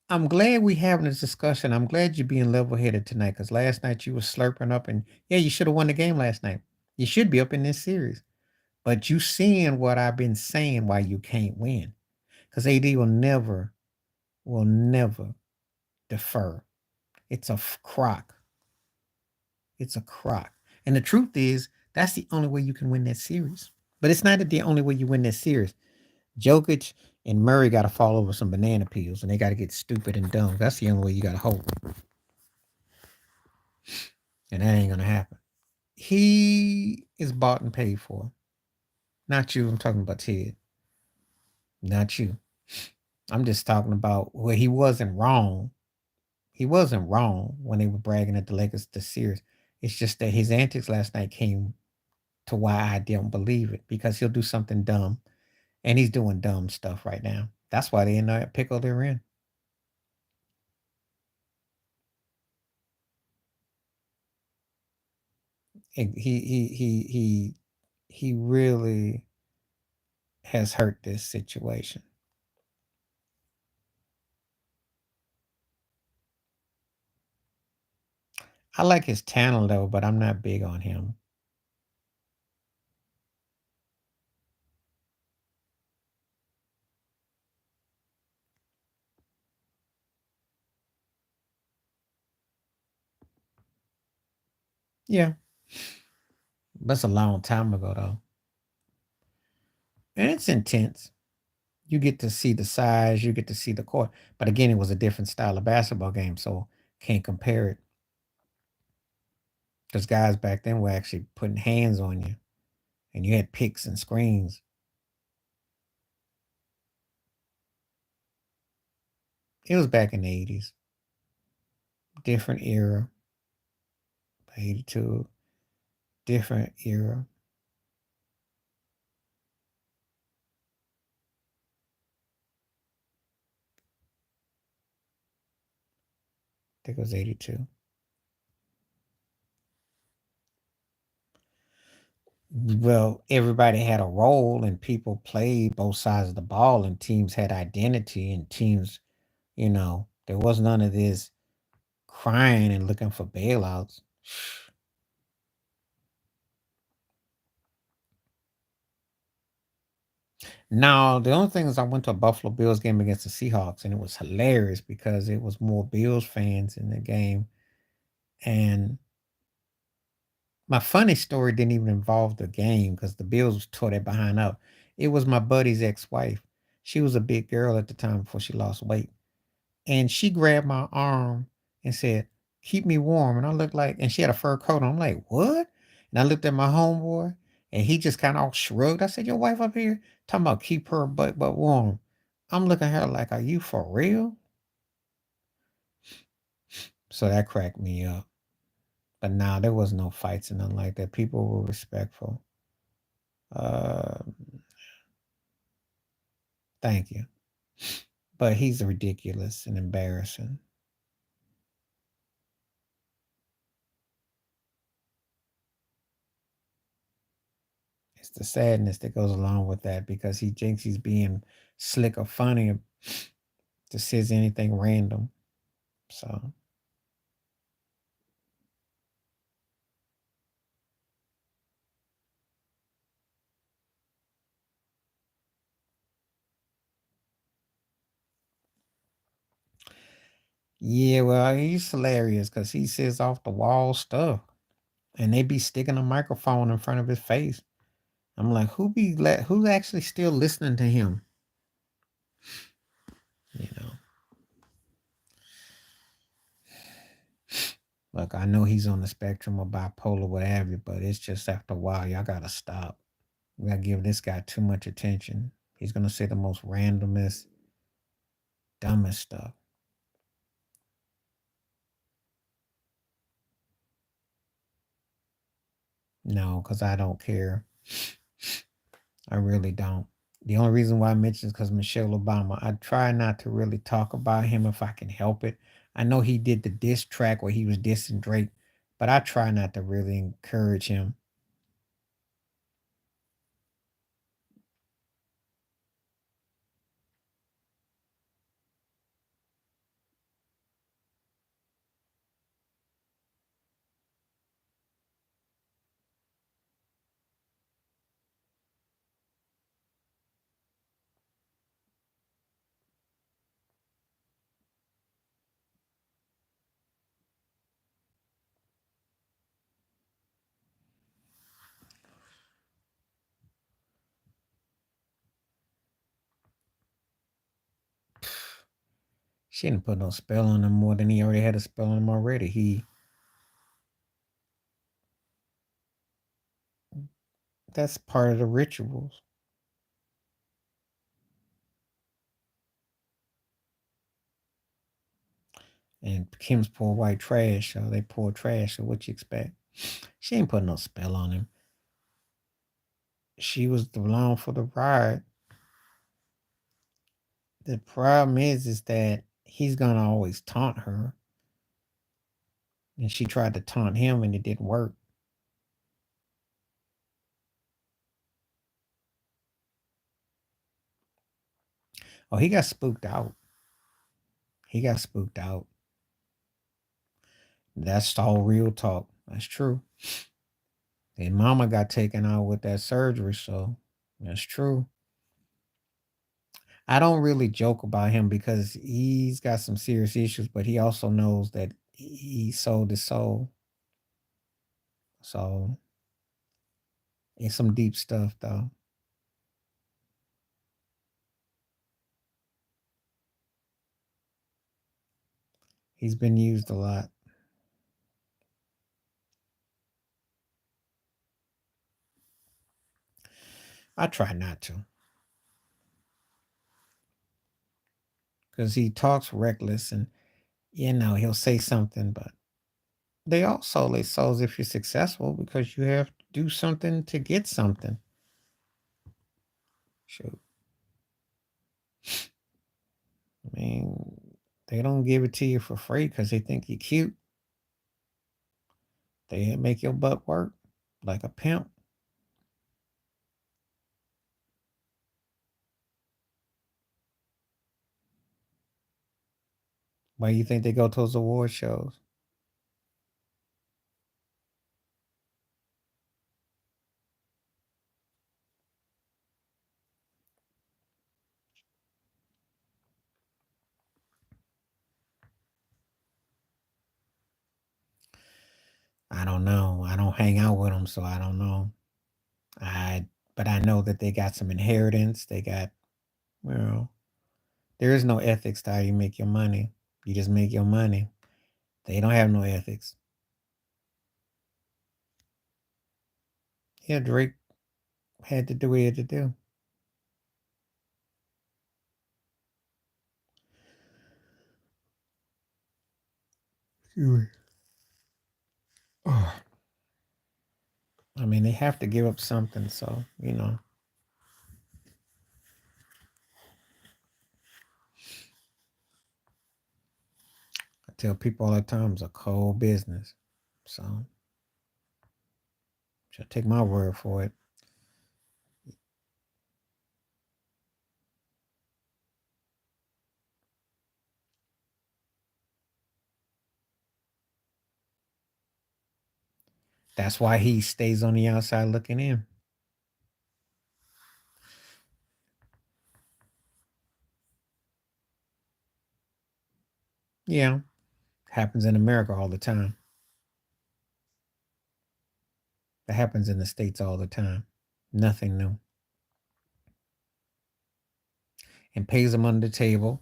I'm glad we having this discussion. I'm glad you're being level headed tonight because last night you were slurping up and yeah, you should have won the game last night. You should be up in this series. But you seeing what I've been saying why you can't win. Because AD will never defer. It's a crock. It's a crock. And the truth is, that's the only way you can win that series. But it's not the only way you win that series. Jokic and Murray got to fall over some banana peels and they got to get stupid and dumb. That's the only way you got to hope. And that ain't going to happen. He is bought and paid for. Not you. I'm talking about Ted. Not you. I'm just talking about where he wasn't wrong. He wasn't wrong when they were bragging at the Lakers this series. It's just that his antics last night came to why I don't believe it because he'll do something dumb, and he's doing dumb stuff right now. That's why they in the pickle they're in. And he really has hurt this situation. I like his talent though, but I'm not big on him. Yeah, that's a long time ago though, and it's intense. You get to see the size, you get to see the court, but again, it was a different style of basketball game, so can't compare it. Because guys back then were actually putting hands on you, and you had picks and screens. It was back in the 80s, different era. 82, different era. I think it was 82. Well, everybody had a role and people played both sides of the ball and teams had identity and teams, there was none of this crying and looking for bailouts. Now, the only thing is I went to a Buffalo Bills game against the Seahawks, and it was hilarious because it was more Bills fans in the game. And my funny story didn't even involve the game because the Bills tore that behind up. It was my buddy's ex-wife. She was a big girl at the time before she lost weight. And she grabbed my arm and said, "Keep me warm." And I looked like, and she had a fur coat on. I'm like, "What?" And I looked at my homeboy and he just kind of all shrugged. I said, "Your wife up here talking about keep her butt warm." I'm looking at her like, "Are you for real?" So that cracked me up. But nah, there was no fights and nothing like that. People were respectful. Uh, thank you. But he's ridiculous and embarrassing. It's the sadness that goes along with that because he thinks he's being slick or funny to says anything random. So yeah, well, he's hilarious because he says off the wall stuff, and they be sticking a microphone in front of his face. I'm like, who's actually still listening to him? You know, look, I know he's on the spectrum of bipolar, what have you, but it's just after a while, y'all gotta stop. We gotta give this guy too much attention. He's gonna say the most randomest, dumbest stuff. No, because I don't care. I really don't. The only reason why I mention is because Michelle Obama. I try not to really talk about him if I can help it. I know he did the diss track where he was dissing Drake, but I try not to really encourage him. She didn't put no spell on him more than he already had a spell on him already. That's part of the rituals. And Kim's pour white trash, so they pour trash. So what you expect? She ain't put no spell on him. She was along for the ride. The problem is that he's gonna always taunt her, and she tried to taunt him, and it didn't work. Oh, he got spooked out. He got spooked out. That's all real talk. That's true. And mama got taken out with that surgery, so that's true. I don't really joke about him because he's got some serious issues, but he also knows that he sold his soul. So it's some deep stuff though. He's been used a lot. I try not to because he talks reckless and he'll say something, but they also they sold if you're successful because you have to do something to get something. Shoot. I mean, they don't give it to you for free because they think you're cute. They make your butt work like a pimp. Why you think they go to those award shows? I don't know. I don't hang out with them, so I don't know. I but I know that they got some inheritance. They got, well, there is no ethics to how you make your money. You just make your money. They don't have no ethics. Yeah, Drake had to do what he had to do. Excuse me. Oh, I mean, they have to give up something, so I tell people all the time it's a cold business. So just take my word for it. That's why he stays on the outside looking in. Yeah, happens in America all the time. That happens in the States all the time. Nothing new. And pays them under the table,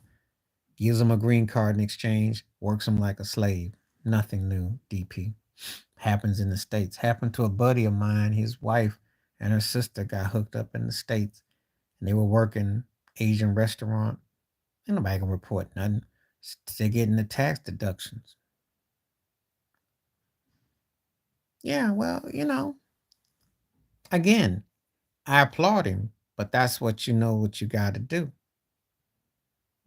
gives them a green card in exchange, works them like a slave. Nothing new, DP. Happens in the States. Happened to a buddy of mine. His wife and her sister got hooked up in the States, and they were working Asian restaurant. Ain't nobody gonna report nothing. They're getting the tax deductions. Yeah, well, again, I applaud him, but that's what you got to do.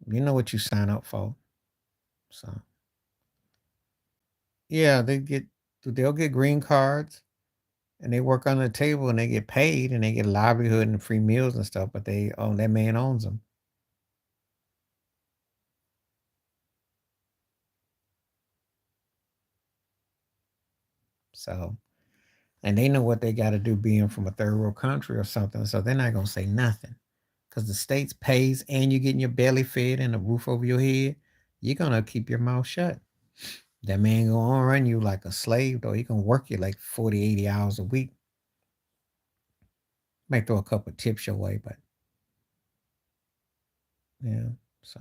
You know what you sign up for. So yeah, they'll get green cards and they work on the table and they get paid and they get livelihood and free meals and stuff, but that man owns them. So and they know what they got to do being from a third world country or something. So they're not gonna say nothing because the states pays and you're getting your belly fed and a roof over your head. You're gonna keep your mouth shut. That man gonna run you like a slave, though. He gonna work you like 40, 80 hours a week. Might throw a couple of tips your way, but yeah. So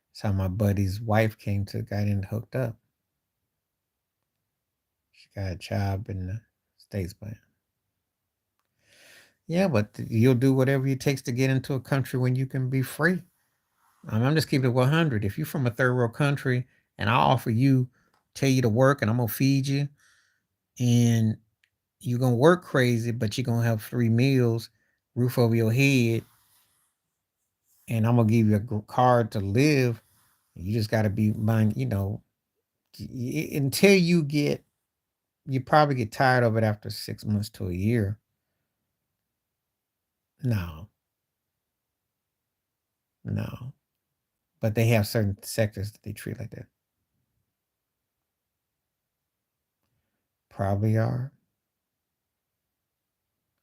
that's how my buddy's wife got in hooked up. She got a job in the States, but yeah, but you'll do whatever it takes to get into a country when you can be free. I'm just keeping it 100. If you're from a third world country and I offer you, tell you to work and I'm gonna feed you, and you're gonna work crazy, but you're gonna have 3 meals, roof over your head, and I'm gonna give you a card to live. You just got to be mind, until you probably get tired of it after 6 months to a year. No, no, but they have certain sectors that they treat like that. Probably are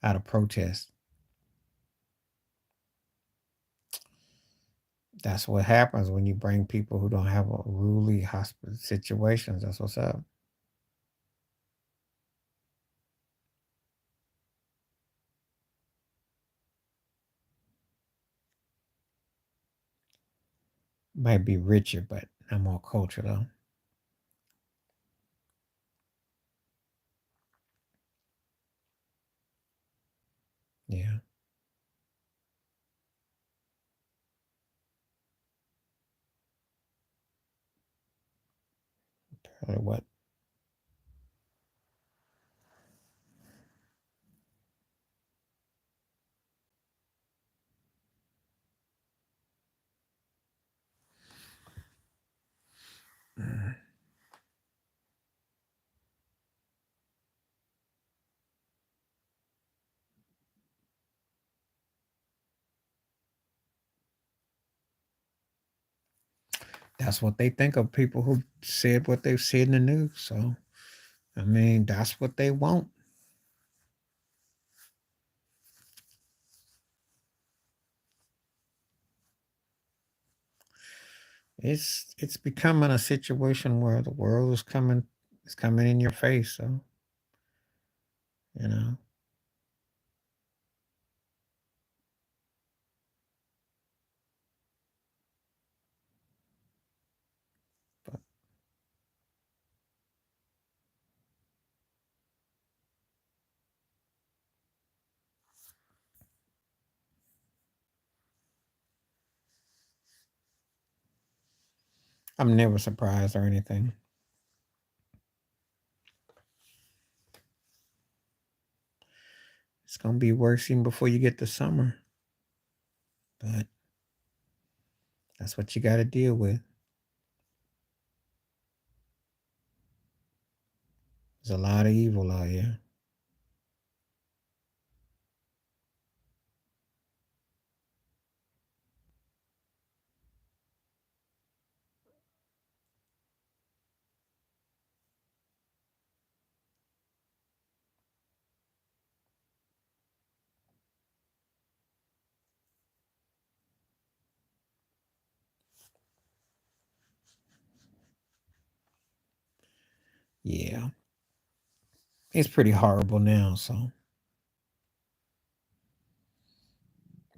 out of protest. That's what happens when you bring people who don't have a ruly hospital situations. That's what's up. Might be richer, but not more culture though. Yeah. What? Mm. That's what they think of people who said what they've said in the news. So, I mean, that's what they want. it's becoming a situation where the world is coming in your face. So you know, but I'm never surprised or anything. It's gonna be worse even before you get to summer, but that's what you got to deal with. There's a lot of evil out here. Yeah, it's pretty horrible now. So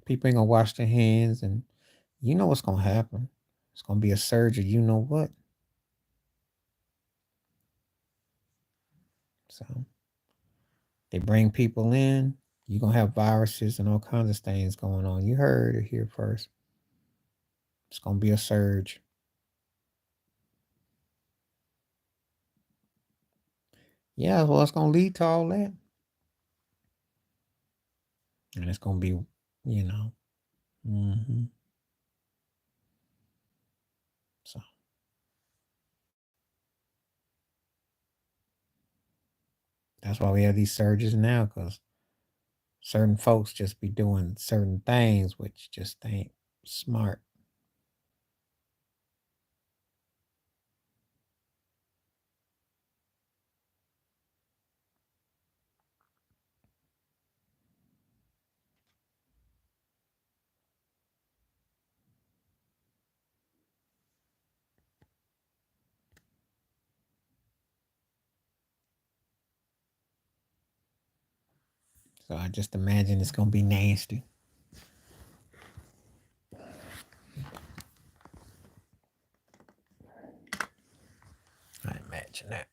people ain't gonna wash their hands, and you know what's gonna happen. It's gonna be a surge of you know what. So they bring people in. You're gonna have viruses and all kinds of things going on. You heard it here first. It's gonna be a surge. Yeah, well, it's gonna lead to all that, and it's gonna be, you know, hmm so that's why we have these surges now, because certain folks just be doing certain things which just ain't smart. So I just imagine it's gonna be nasty. I imagine that.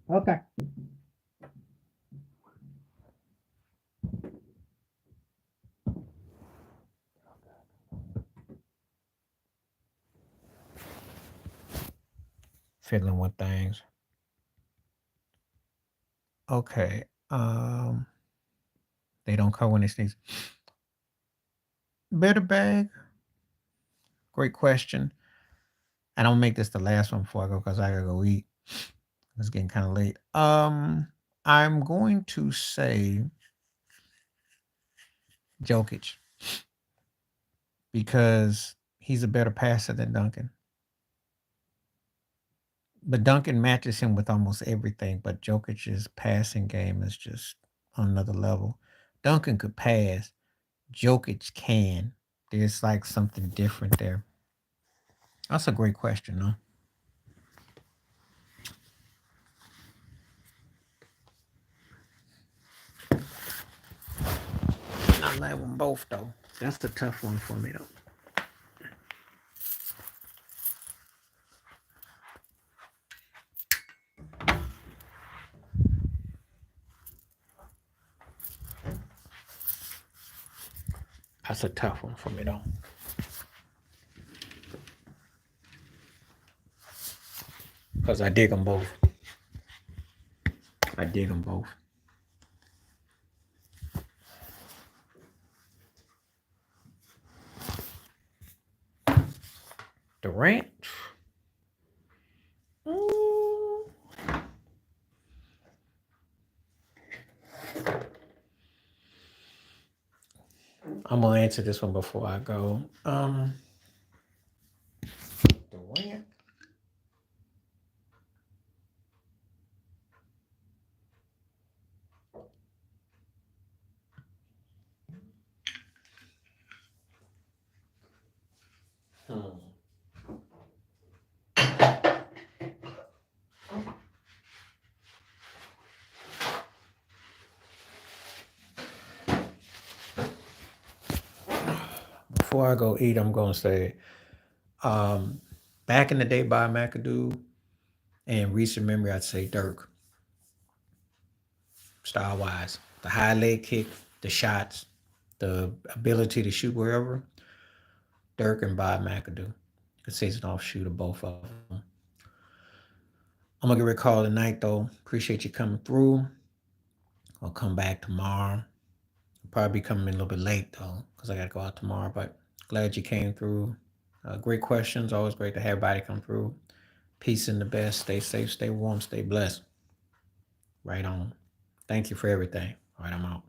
Okay. fiddling with things. Okay. They don't come when they sneeze. Better bag. Great question. And I'm gonna make this the last one before I go because I gotta go eat. It's getting kind of late. I'm going to say Jokic because he's a better passer than Duncan. But Duncan matches him with almost everything. But Jokic's passing game is just on another level. Duncan could pass. Jokic can. There's like something different there. That's a great question, though. I like them both, though. That's the tough one for me, though. That's a tough one for me, though. Because I dig them both. I dig them both. Durant. I'm gonna answer this one before I go. Durant. Before I go eat, I'm gonna say, back in the day by McAdoo and recent memory, I'd say Dirk. Style wise, the high leg kick, the shots, the ability to shoot wherever. Dirk and Bob McAdoo. Good season off shooter, both of them. I'm gonna get a call tonight though. Appreciate you coming through. I'll come back tomorrow. I'll probably be coming in a little bit late though, because I gotta go out tomorrow. But glad you came through. Great questions. Always great to have everybody come through. Peace and the best. Stay safe, stay warm, stay blessed. Right on. Thank you for everything. All right, I'm out.